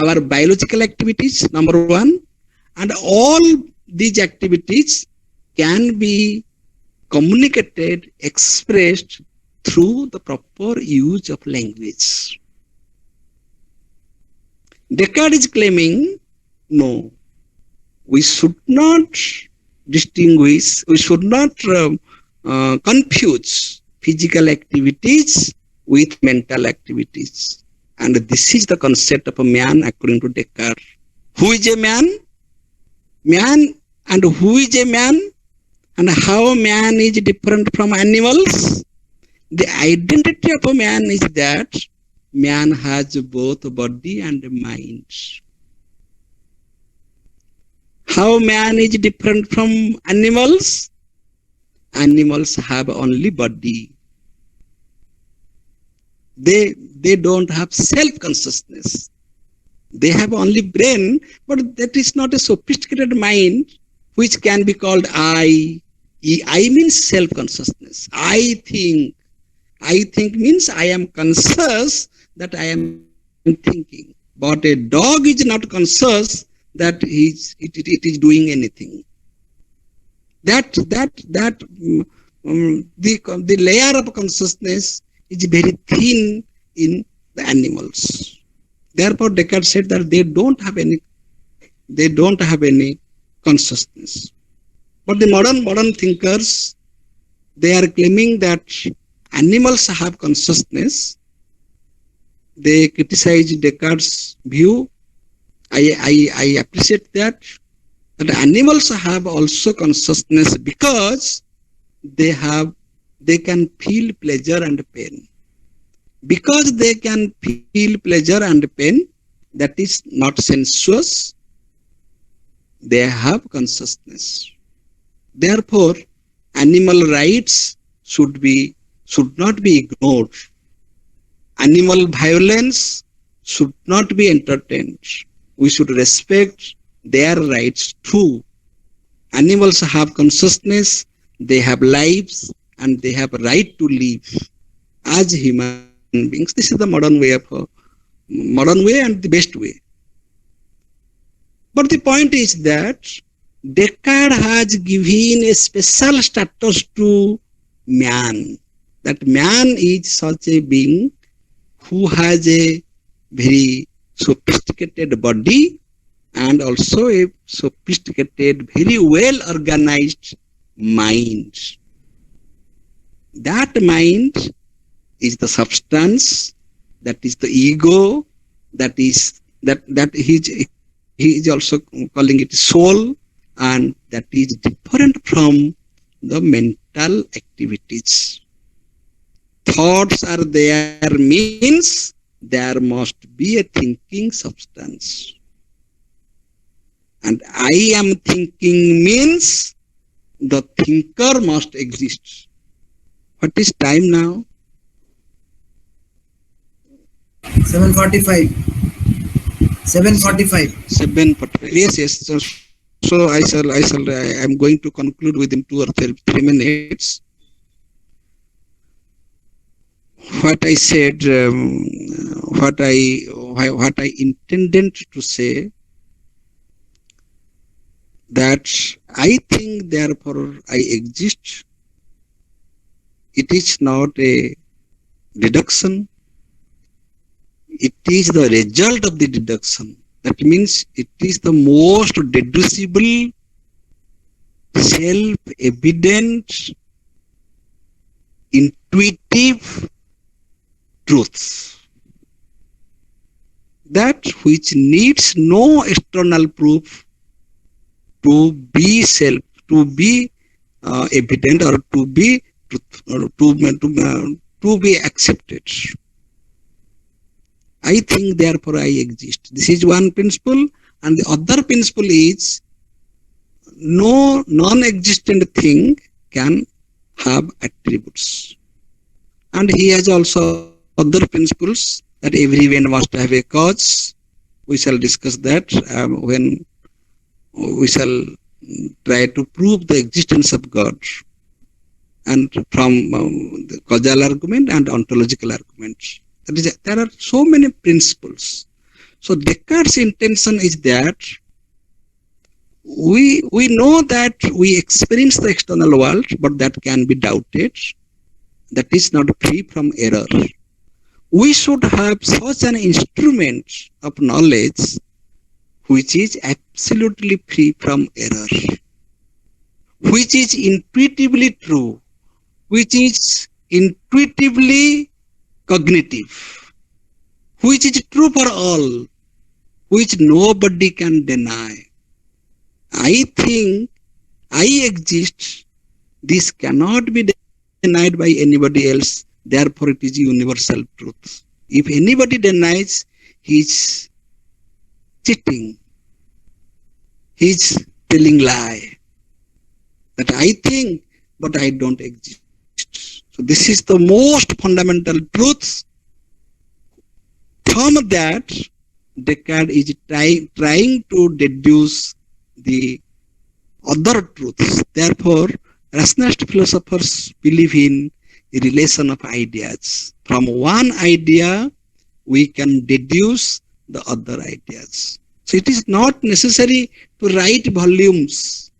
our biological activities, number one, and all these activities can be communicated, expressed through the proper use of language. Descartes is claiming, no, we should not distinguish, we should not confuse physical activities with mental activities. And this is the concept of a man according to Descartes. Who is a man? Man, and who is a man? And how man is different from animals? The identity of a man is that man has both body and mind. How man is different from animals? Animals have only body. They don't have self-consciousness. They have only brain, but that is not a sophisticated mind which can be called I. I means self-consciousness. I think. I think means I am conscious that I am thinking. But a dog is not conscious that it is doing anything. The layer of consciousness is very thin in the animals. Therefore, Descartes said that they don't have any consciousness. But the modern thinkers, they are claiming that animals have consciousness, they criticize Descartes' view. I appreciate that. But animals have also consciousness because they can feel pleasure and pain. Because they can feel pleasure and pain, that is not sensuous, they have consciousness. Therefore, animal rights should not be ignored. Animal violence should not be entertained. We should respect their rights too. Animals have consciousness, they have lives, and they have right to live as human beings. This is the modern way and the best way. But the point is that Descartes has given a special status to man. That man is such a being who has a very sophisticated body and also a sophisticated, very well organized mind. That mind is the substance, that is the ego, that he is also calling it soul, and that is different from the mental activities. Thoughts are there means there must be a thinking substance. And I am thinking means the thinker must exist. What is time now? 7:45. 7:45. 7:45. Yes. So I am going to conclude within 2 or 3 minutes. What I said, what I intended to say, that I think therefore I exist. It is not a deduction. It is the result of the deduction. That means it is the most deducible, self-evident, intuitive truth. That which needs no external proof to be evident or to be accepted. I think therefore I exist. This is one principle, and the other principle is no non-existent thing can have attributes. And he has also other principles that every event must have a cause. We shall discuss that when we shall try to prove the existence of God, and from the causal argument and ontological arguments. There are so many principles. So Descartes' intention is that we know that we experience the external world, but that can be doubted. That is not free from error. We should have such an instrument of knowledge which is absolutely free from error, which is intuitively true, which is intuitively cognitive, which is true for all, which nobody can deny. I think I exist. This cannot be denied by anybody else. Therefore, it is universal truth. If anybody denies, he is cheating. He is telling lie. That I think, but I don't exist. So this is the most fundamental truth. From that, Descartes is trying to deduce the other truths. Therefore, rationalist philosophers believe in the relation of ideas. From one idea, we can deduce the other ideas. So it is not necessary to write volumes,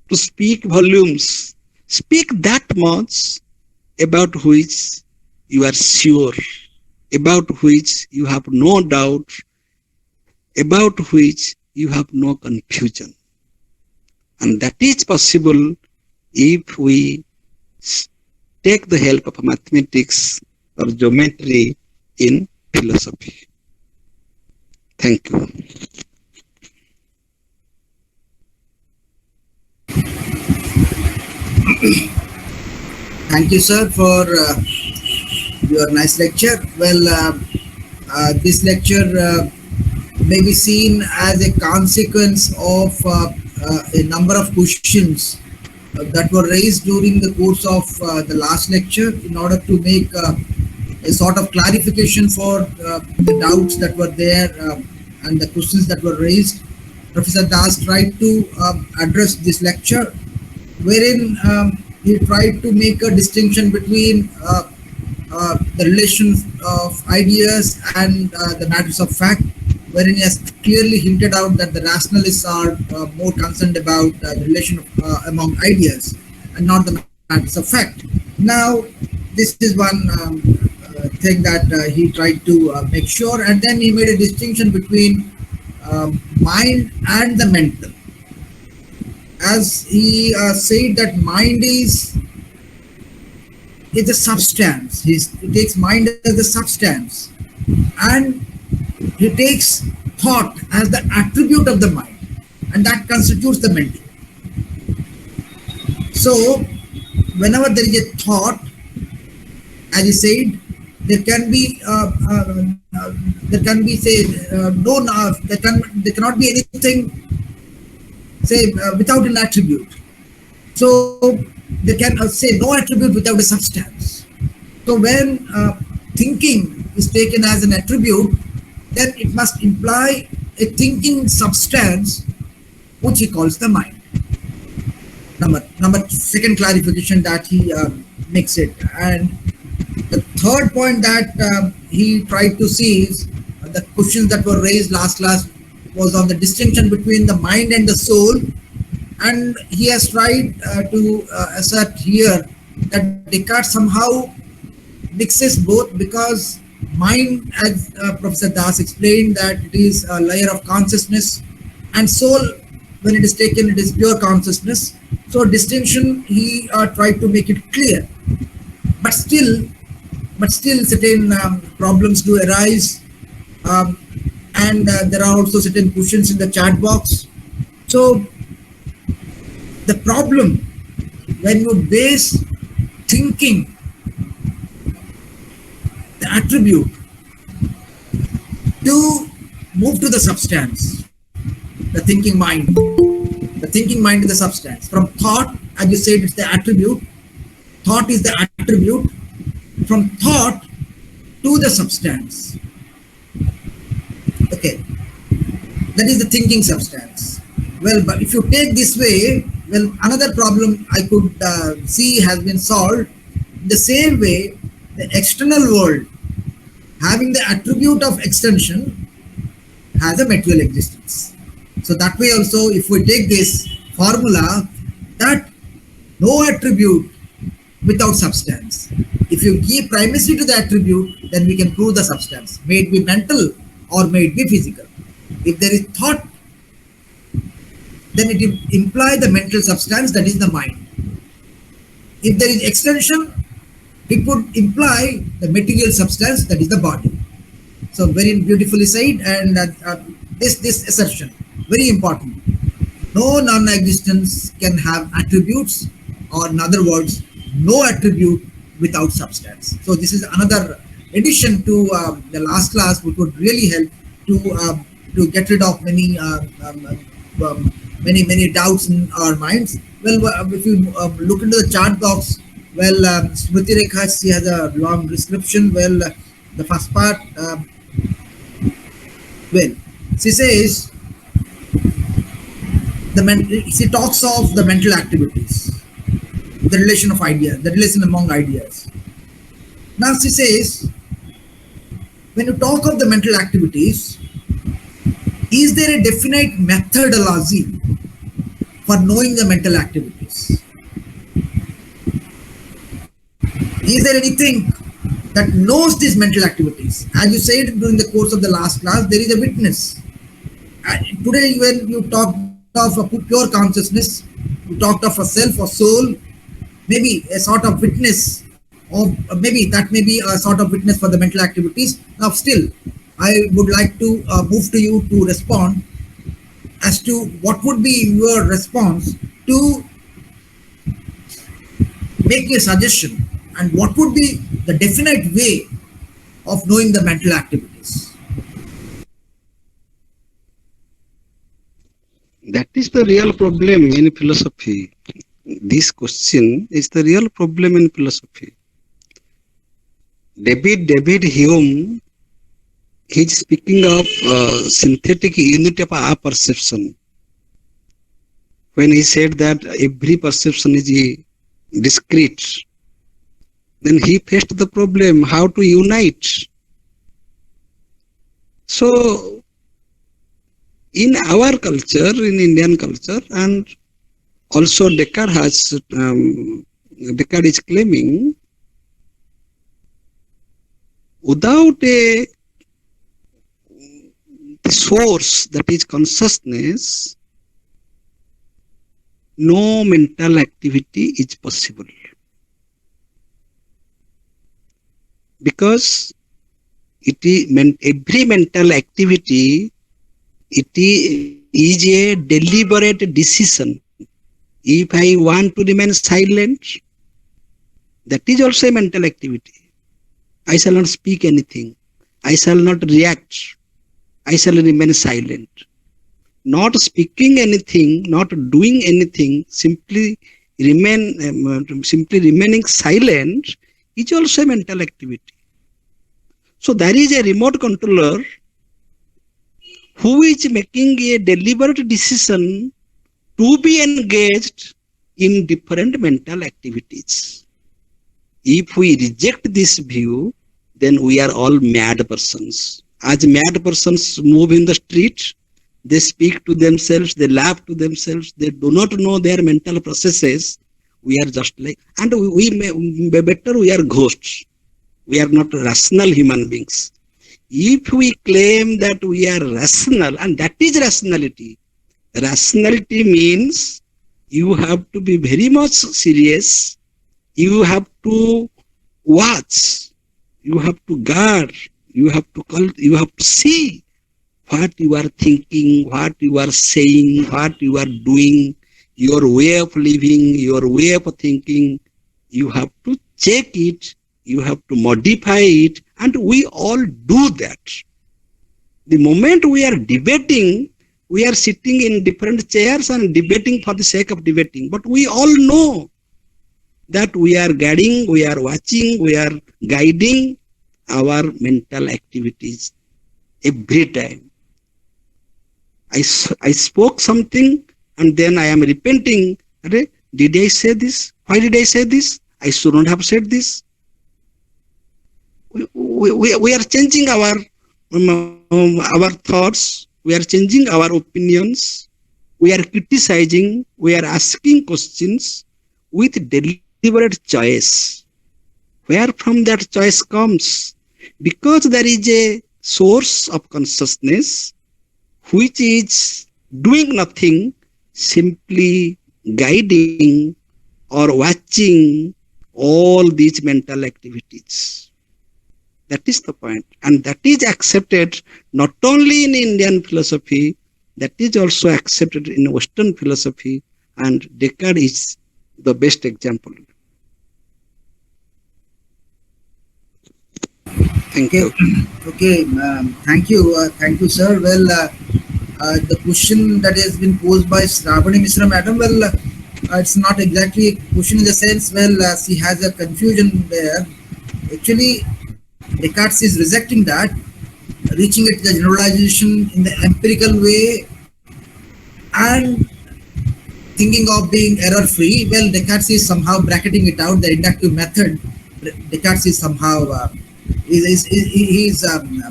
to speak volumes. Speak that much about which you are sure, about which you have no doubt, about which you have no confusion. And that is possible if we take the help of mathematics or geometry in philosophy. Thank you. Thank you, sir, for your nice lecture. Well, this lecture may be seen as a consequence of a number of questions that were raised during the course of the last lecture in order to make a sort of clarification for the doubts that were there and the questions that were raised. Professor Das tried to address this lecture, wherein he tried to make a distinction between the relation of ideas and the matters of fact, wherein he has clearly hinted out that the rationalists are more concerned about the relation of, among ideas and not the matters of fact. Now, this is one thing that he tried to make sure, and then he made a distinction between mind and the mental. As he said that mind is a substance. He takes mind as a substance, and he takes thought as the attribute of the mind, and that constitutes the mental. So, whenever there is a thought, as he said, there can be say no, there cannot be anything say without an attribute. So they can say no attribute without a substance. So when thinking is taken as an attribute, then it must imply a thinking substance, which he calls the mind. Number second clarification that he makes it, and the third point that he tried to see is the questions that were raised last class was on the distinction between the mind and the soul, and he has tried to assert here that Descartes somehow mixes both, because mind, as Professor Das explained, that it is a layer of consciousness, and soul, when it is taken, it is pure consciousness. So distinction, he tried to make it clear, but still certain problems do arise, and there are also certain questions in the chat box. So the problem when you base thinking, the attribute, to move to the substance, the thinking mind. The thinking mind is the substance. From thought, as you said, it's the attribute. Thought is the attribute. From thought to the substance. Okay. That is the thinking substance. Well, but if you take this way, well, another problem I could see has been solved. The same way, the external world, having the attribute of extension, has a material existence. So that way also, if we take this formula, that no attribute without substance. If you give primacy to the attribute, then we can prove the substance, may it be mental or may it be physical. If there is thought, then it implies the mental substance, that is the mind. If there is extension, it would imply the material substance, that is the body. So very beautifully said, and this assertion, very important. No non-existence can have attributes, or in other words, no attribute without substance. So this is another addition to the last class, which would really help to get rid of many doubts in our minds. Well, if you look into the chat box, well, Smriti Rekha, she has a long description. Well, the first part, well, she says she talks of the mental activities, the relation of ideas, the relation among ideas. Now she says, when you talk of the mental activities, is there a definite methodology for knowing the mental activities? Is there anything that knows these mental activities? As you said during the course of the last class, there is a witness. Today, when you talk of a pure consciousness, you talked of a self or soul, maybe a sort of witness or maybe that may be a sort of witness for the mental activities. Now, still, I would like to move to you to respond as to what would be your response to make a suggestion and what would be the definite way of knowing the mental activities. That is the real problem in philosophy. This question is the real problem in philosophy. David Hume, he's speaking of synthetic unit of our perception. When he said that every perception is discrete, then he faced the problem how to unite. So, in our culture, in Indian culture, and also Descartes is claiming, without a source that is consciousness, no mental activity is possible. Because every mental activity, it is a deliberate decision. If I want to remain silent, that is also a mental activity. I shall not speak anything. I shall not react. I shall remain silent. Not speaking anything, not doing anything, simply remaining silent is also a mental activity. So there is a remote controller who is making a deliberate decision to be engaged in different mental activities. If we reject this view, then we are all mad persons. As mad persons move in the street, they speak to themselves, they laugh to themselves, they do not know their mental processes. We are just like, and we are ghosts. We are not rational human beings. If we claim that we are rational, and that is rationality, rationality means you have to be very much serious, you have to watch, you have to guard, you have to see what you are thinking, what you are saying, what you are doing, your way of living, your way of thinking. You have to check it, you have to modify it, and we all do that. The moment we are debating, we are sitting in different chairs and debating for the sake of debating. But we all know that we are guiding, we are watching, we are guiding our mental activities every time. I spoke something and then I am repenting. Did I say this? Why did I say this? I should not have said this. We are changing our thoughts, we are changing our opinions, we are criticizing, we are asking questions with deliberate choice. Where from that choice comes? Because there is a source of consciousness which is doing nothing, simply guiding or watching all these mental activities. That is the point. And that is accepted not only in Indian philosophy, that is also accepted in Western philosophy, and Descartes is the best example. Thank Okay, you. okay. Thank you, sir. Well, the question that has been posed by Shravani Mishra Madam, well, it's not exactly a question in the sense. Well, she has a confusion there. Actually, Descartes is rejecting that, reaching it the generalization in the empirical way, and thinking of being error free. Well, Descartes is somehow bracketing it out. The inductive method, Descartes is somehow he's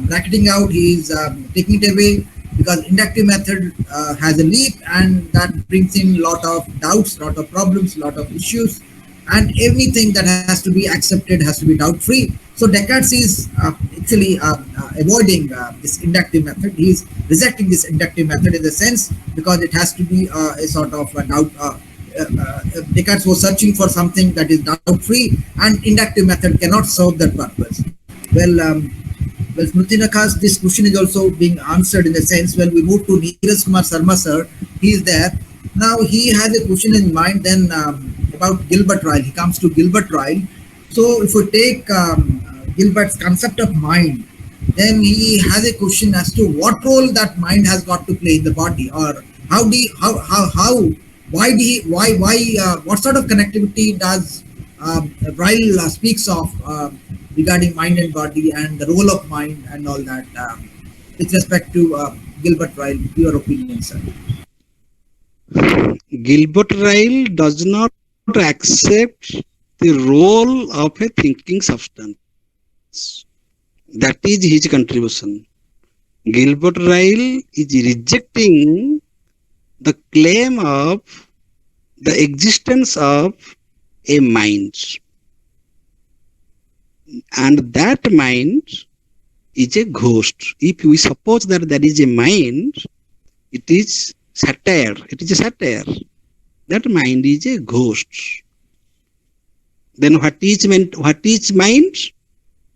bracketing out. He's taking it away because inductive method has a leap, and that brings in a lot of doubts, lot of problems, lot of issues, and anything that has to be accepted has to be doubt free. So Descartes is actually avoiding this inductive method. He is rejecting this inductive method in the sense because it has to be a sort of a doubt, Descartes was searching for something that is doubt free, and inductive method cannot serve that purpose. Well, Smriti Nakash, this question is also being answered in the sense when we move to Neeraj Kumar Sarma sir, he is there. Now he has a question in mind then about Gilbert Ryle. He comes to Gilbert Ryle. So if we take Gilbert's concept of mind, then he has a question as to what role that mind has got to play in the body, or how do you, how why do he, why what sort of connectivity does Ryle speaks of regarding mind and body and the role of mind and all that with respect to Gilbert Ryle, your opinion, sir? Gilbert Ryle does not accept the role of a thinking substance. That is his contribution. Gilbert Ryle is rejecting the claim of the existence of a mind. And that mind is a ghost. If we suppose that there is a mind, it is satire. It is a satire. That mind is a ghost. Then what is meant? What is mind?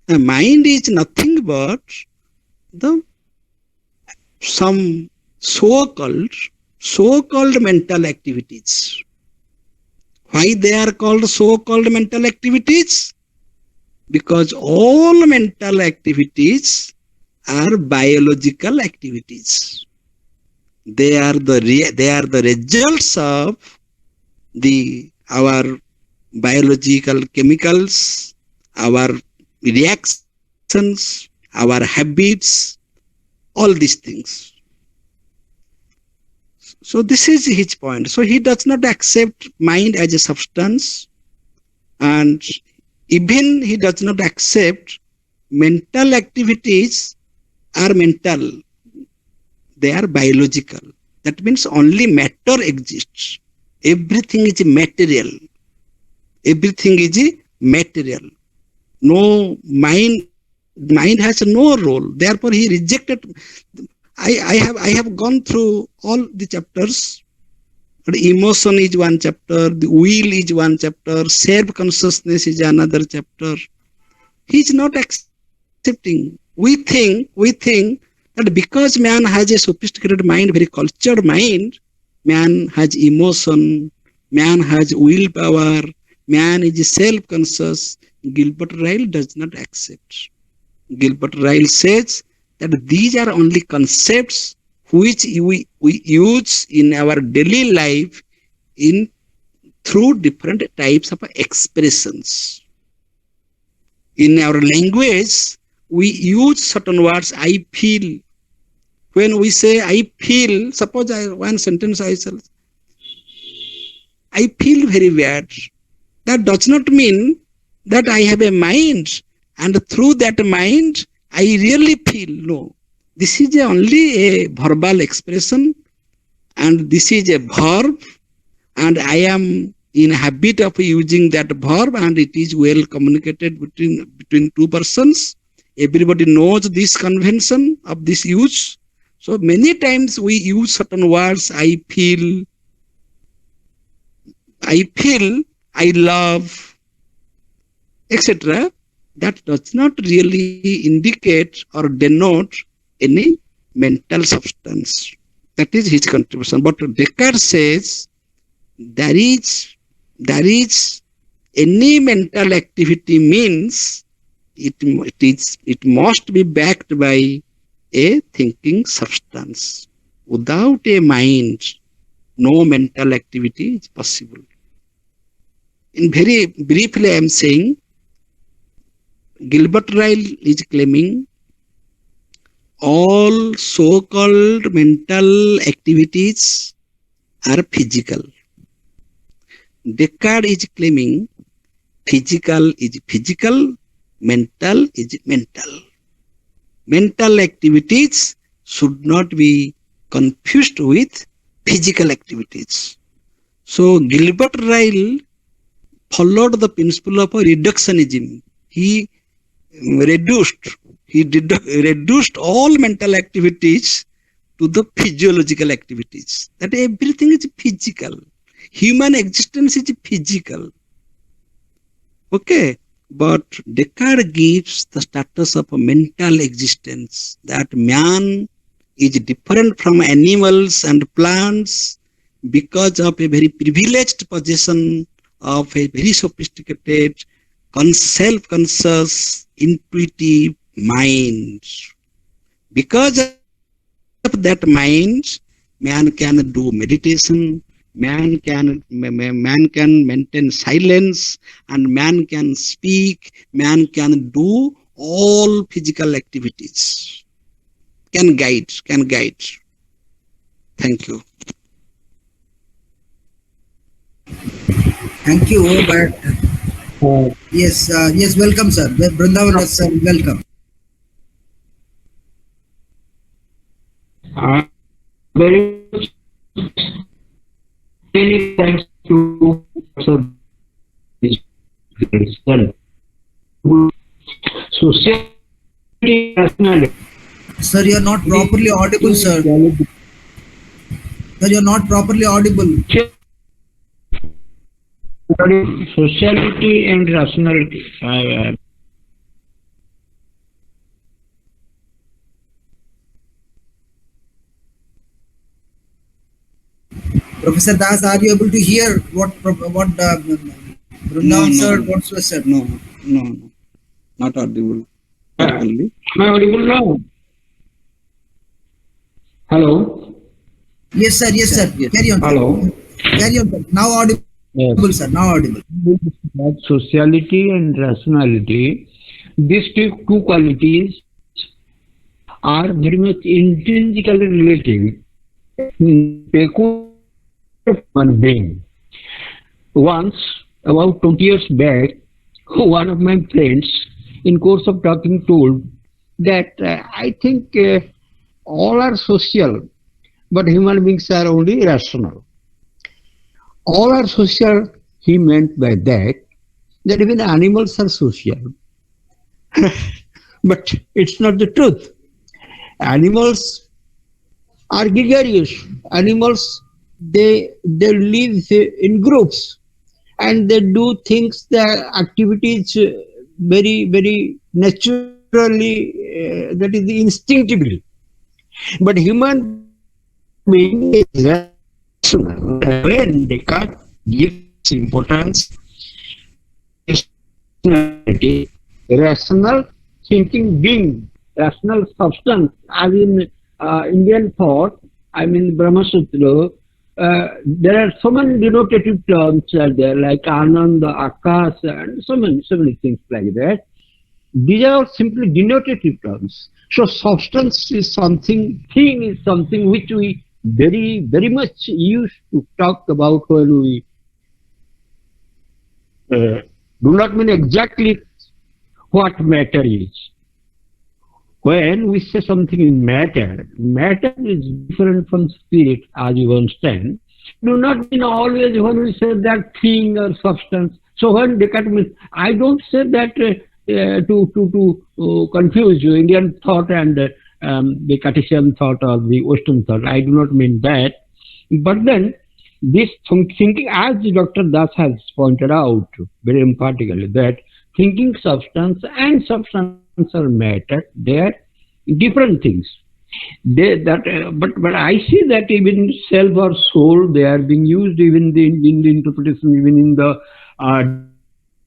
A mind is nothing but the some so-called mental activities. Why they are called so-called mental activities? Because all mental activities are biological activities. They are the results of our biological chemicals, our reactions, our habits, all these things. So this is his point. So he does not accept mind as a substance, and even he does not accept mental activities are mental. They are biological. That means only matter exists. Everything is material. Everything is material. No mind has no role. Therefore, he rejected. I have gone through all the chapters. The emotion is one chapter. The will is one chapter. Self consciousness is another chapter. He is not accepting. We think that because man has a sophisticated mind, very cultured mind, man has emotion, man has willpower, man is self-conscious. Gilbert Ryle does not accept. Gilbert Ryle says that these are only concepts which we use in our daily life in through different types of expressions. In our language, we use certain words. I feel. When we say I feel, suppose one sentence I say, I feel very bad. That does not mean that I have a mind, and through that mind, I really feel. No. This is only a verbal expression, and this is a verb, and I am in habit of using that verb, and it is well communicated between two persons. Everybody knows this convention of this use. So many times we use certain words. I feel, I love, etc. That does not really indicate or denote any mental substance. That is his contribution. But Descartes says there is any mental activity means it must be backed by a thinking substance. Without a mind, no mental activity is possible. In very briefly, I am saying Gilbert Ryle is claiming all so-called mental activities are physical. Descartes is claiming physical is physical, mental is mental. Mental activities should not be confused with physical activities. So Gilbert Ryle followed the principle of reductionism. He reduced all mental activities to the physiological activities. That everything is physical. human existence is physical. Okay, but Descartes gives the status of a mental existence, that man is different from animals and plants because of a very privileged possession of a very sophisticated, self-conscious, intuitive mind. Because of that mind, man can do meditation, man can maintain silence, and man can speak, man can do all physical activities, can guide. Thank you. Thank you. But Uh, yes, yes, welcome, sir. Brindavan, sir, welcome. very much many thanks to Professor Wilson. Society personality. Sir, you're not properly audible, sir. Sir, you're not properly audible. Sociality and rationality. Professor Das, are you able to hear what No, Brindavan, no, sir, what's said? no, not audible properly. Am I audible now? Hello? Yes, sir, yes, sir. Yes. Carry on, sir. Hello? Carry on, sir. Now audible, Yes. sir. Now audible. That sociality and rationality, these two qualities are very much intrinsically related in peculiar human being. Once, about 20 years back, one of my friends, in course of talking, told that I think all are social, but human beings are only rational. All are social, he meant by that even animals are social. But it's not the truth. Animals are gregarious. Animals, they live in groups, and they do things, the activities very naturally, that is instinctively. But human being is rational. When Descartes gives importance rationality, rational thinking being, rational substance, as in Indian thought, I mean Brahma Sutra, there are so many denotative terms are there, like Anand, Akash, and so many things like that. These are all simply denotative terms. So substance is something, thing is something which we very much used to talk about when we do not mean exactly what matter is. When we say something in matter, matter is different from spirit, as you understand. Do not mean always when we say that thing or substance. So when Descartes means, I don't say that to confuse you, Indian thought and the Cartesian thought or the Western thought. I do not mean that. But then this thinking, as Dr. Das has pointed out very emphatically, that thinking substance and substance are matter, they are different things. But I see that even self or soul, they are being used even in the interpretation, even in the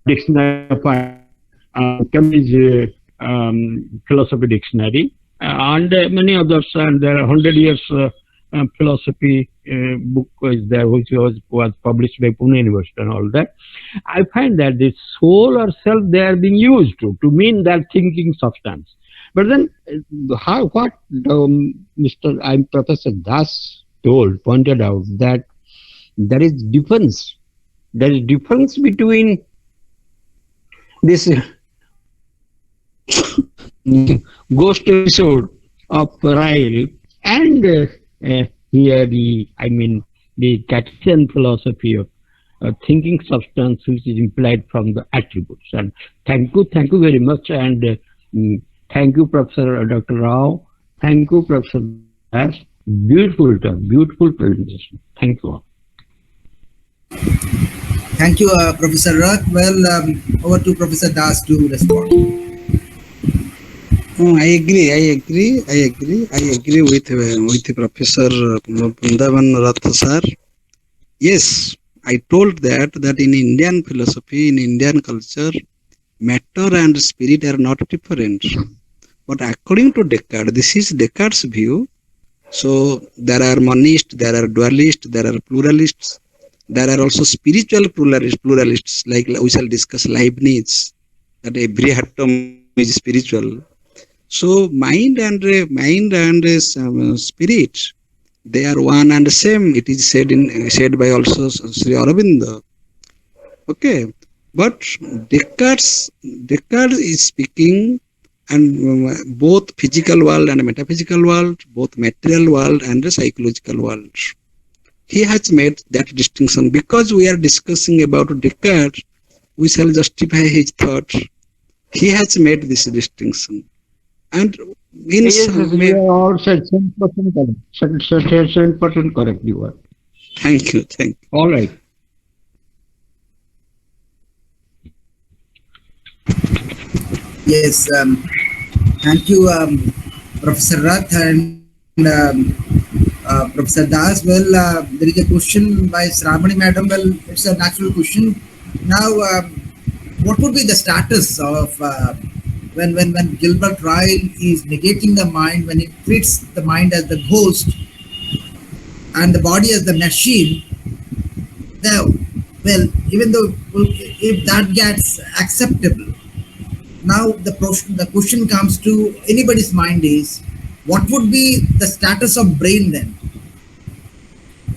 dictionary of Cambridge philosophy dictionary, and many others, and there are 100 years philosophy book is there, which was published by Pune University and all that. I find that the soul or self, they are being used to mean that thinking substance. But then, what Professor Das pointed out, that there is difference. There is difference between this ghost episode of Ryle and here the Cartesian philosophy of thinking substance, which is implied from the attributes. And thank you very much, and thank you, Professor Dr. Rao. Thank you, Professor Das. Beautiful talk, beautiful presentation. Thank you all. Thank you, Professor Rath. Well, over to Professor Das to respond. I agree. I agree. I agree. I agree with Professor Vrindavan Rath sir. Yes, I told that in Indian philosophy, in Indian culture, matter and spirit are not different. But according to Descartes, this is Descartes' view. So there are monists, there are dualists, there are pluralists, there are also spiritual pluralists, like we shall discuss Leibniz, that every atom is spiritual. So mind and spirit, they are one and the same. It is said by also Sri Aurobindo. Okay, but Descartes is speaking, and both physical world and metaphysical world, both material world and the psychological world. He has made that distinction. Because we are discussing about Descartes, we shall justify his thought. He has made this distinction, and in Yes, yes, some you way, are all said 7% correct. 7% correct you are. thank you, thank you. All right. Yes, thank you, Professor Rath and Professor Das. Well, there is a question by Shravani Madam. Well, it's a natural question. Now, what would be the status of when Gilbert Ryle is negating the mind, when he treats the mind as the ghost and the body as the machine? Now, well, even though if that gets acceptable, now the question comes to anybody's mind is, what would be the status of brain then?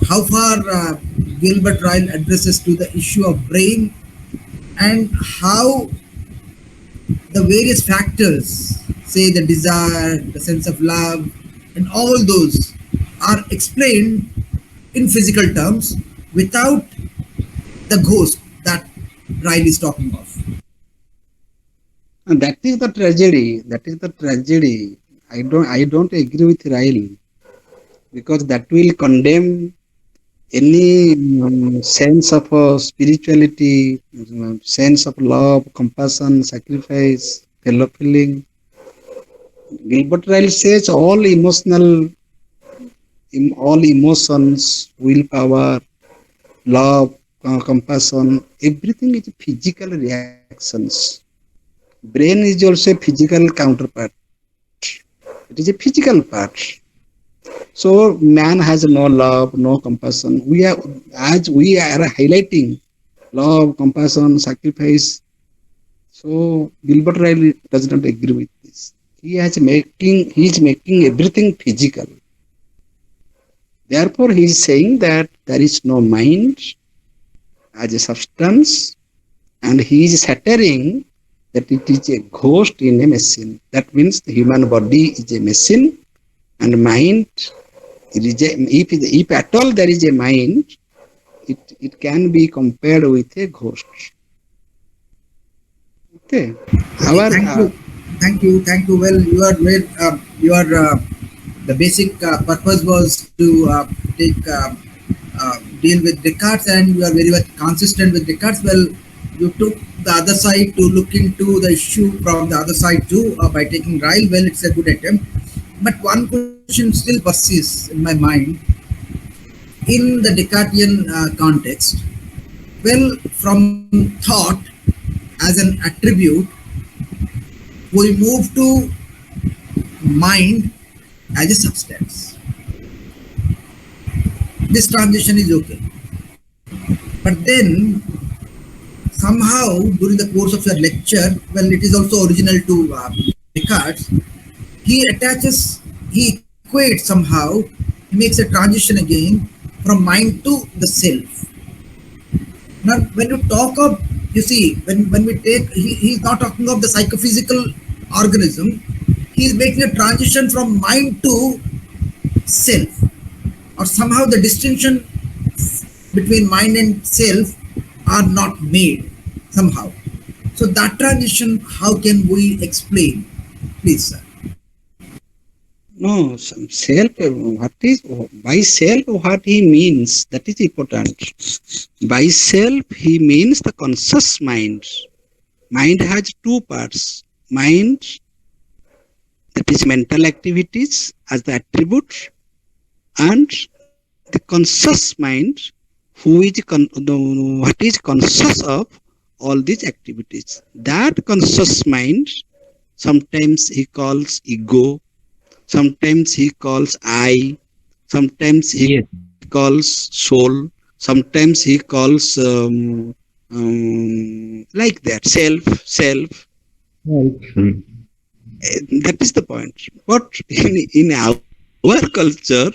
How far Gilbert Ryle addresses to the issue of brain, and how the various factors, say the desire, the sense of love, and all those are explained in physical terms without the ghost that Ryle is talking of. And that is the tragedy. That is the tragedy. I don't agree with Ryle, because that will condemn any sense of spirituality, sense of love, compassion, sacrifice, fellow feeling. Gilbert Ryle says all emotions, willpower, love, compassion, everything is physical reactions. Brain is also a physical counterpart. It is a physical part. So man has no love, no compassion. As we are highlighting love, compassion, sacrifice. So Gilbert Ryle does not agree with this. He is making everything physical. Therefore, he is saying that there is no mind as a substance, and he is shattering that it is a ghost in a machine. That means the human body is a machine, and mind, if at all there is a mind, it can be compared with a ghost. Okay. Okay, Our thank you. Well, you are the basic purpose was to take deal with Descartes, and you are very much consistent with Descartes. Well, you took the other side to look into the issue from the other side too by taking Ryle. Well, it's a good attempt, but one question still persists in my mind in the Descartesian context. Well, from thought as an attribute, we move to mind as a substance. This transition is okay. But then somehow during the course of your lecture, well, it is also original to Descartes, he equates somehow, he makes a transition again from mind to the self. Now, when you talk of, you see, when we take, he's not talking of the psychophysical organism, he's making a transition from mind to self, or somehow the distinction between mind and self are not made somehow. So that transition, how can we explain? Please, sir. No, some self, what is, by self, what he means, that is important. By self, he means the conscious mind. Mind has two parts. Mind, that is mental activities as the attribute, and the conscious mind, who is what is conscious of all these activities. That conscious mind, sometimes he calls ego, sometimes he calls I, sometimes he Yes. calls soul, sometimes he calls like that, self. Right. That is the point. But in our culture,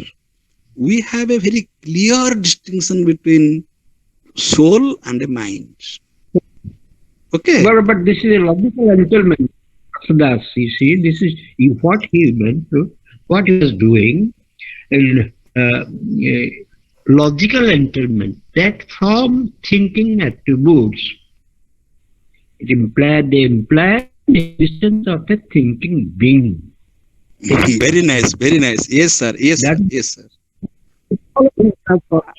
we have a very clear distinction between soul and a mind. Okay. But this is a logical entitlement. So that's, you see, this is what he meant to, what he was doing, and logical entitlement. That from thinking attributes, they imply the existence of a thinking being. Very nice, very nice. Yes, sir. Yes, sir. That Yes, sir. all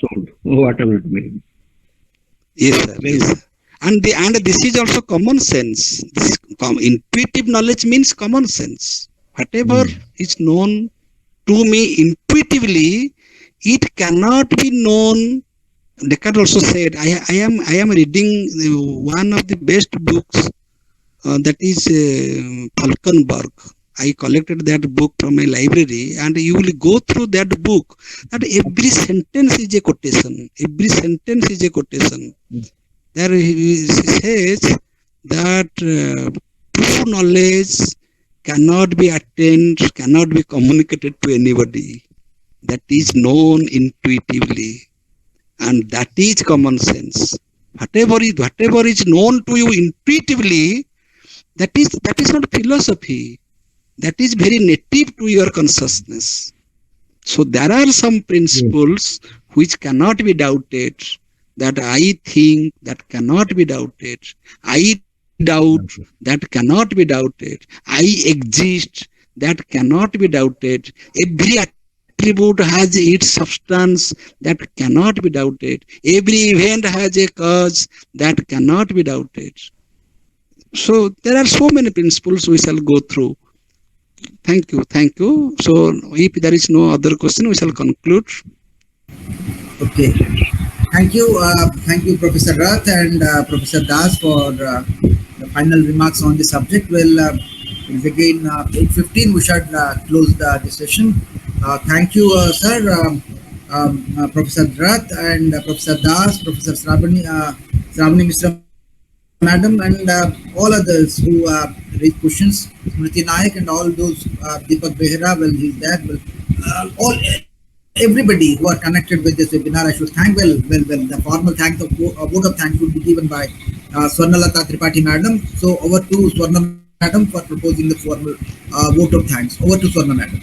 soul, whatever it means. Yes, sir. Very Yes, good. sir. And this is also common sense. This intuitive knowledge means common sense. Whatever Mm. is known to me intuitively, it cannot be known. Descartes also said, I am reading one of the best books, that is Falkenberg. I collected that book from my library, and you will go through that book. That every sentence is a quotation. Every sentence is a quotation. There he says that true knowledge cannot be attained, cannot be communicated to anybody. That is known intuitively, and that is common sense. Whatever is known to you intuitively, that is not philosophy. That is very native to your consciousness. So there are some Yes. principles which cannot be doubted. That I think, that cannot be doubted. I doubt, Okay. that cannot be doubted. I exist, that cannot be doubted. Every attribute has its substance, that cannot be doubted. Every event has a cause, that cannot be doubted. So there are so many principles we shall go through. Thank you, thank you. So if there is no other question, we shall conclude. Okay. Thank you, Professor Rath and Professor Das for the final remarks on the subject. We'll begin 8:15. We should close the session. Thank you, sir, Professor Rath and Professor Das, Professor Sravani Mishra, Madam, and all others who raised questions. Smriti Nayak and all those, Deepak Behera, well, he's there. Well, everybody who are connected with this webinar, I should thank well. The formal thanks of vote of thanks would be given by Swarnalata Tripathi Madam. So over to Swarna Madam for proposing the formal vote of thanks. Over to Swarna Madam.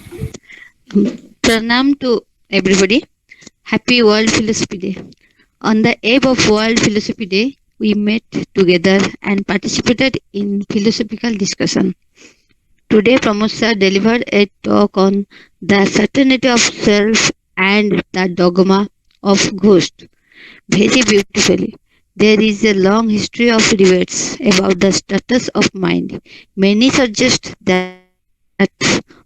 Pranam to everybody. Happy World Philosophy Day. On the eve of World Philosophy Day, we met together and participated in philosophical discussion. Today, Pramod sir delivered a talk on the certainty of self and the dogma of ghost. Very beautifully. There is a long history of debates about the status of mind. Many suggest that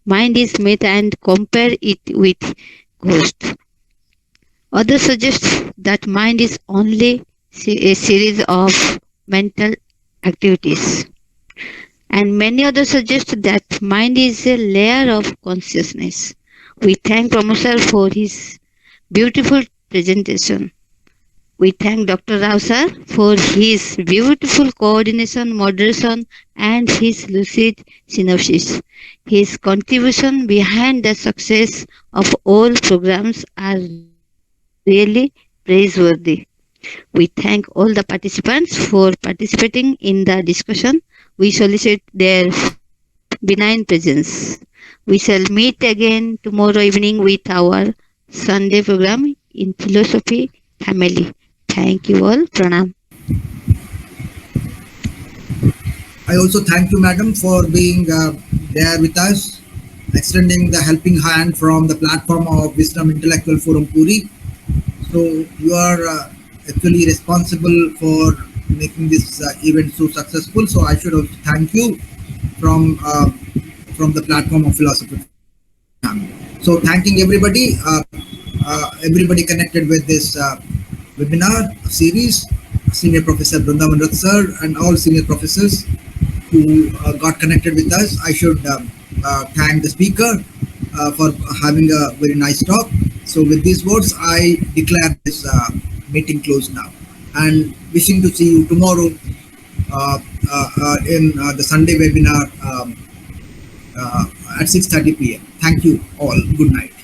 mind is myth and compare it with ghost. Others suggest that mind is only a series of mental activities. And many others suggest that mind is a layer of consciousness. We thank Pramod for his beautiful presentation. We thank Dr. Rao sir for his beautiful coordination, moderation, and his lucid synopsis. His contribution behind the success of all programs are really praiseworthy. We thank all the participants for participating in the discussion. We solicit their benign presence. We shall meet again tomorrow evening with our Sunday program in Philosophy Family. Thank you all. Pranam. I also thank you, Madam, for being there with us extending the helping hand from the platform of Wisdom Intellectual Forum Puri. So you are actually responsible for making this event so successful. So I should also thank you from the platform of Philosophy. So thanking everybody connected with this webinar series, Senior Professor Brindavan Rath sir and all senior professors who got connected with us. I should thank the speaker for having a very nice talk. So with these words, I declare this meeting closed now, and wishing to see you tomorrow in the Sunday webinar at 6:30 p.m. Thank you all. Good night.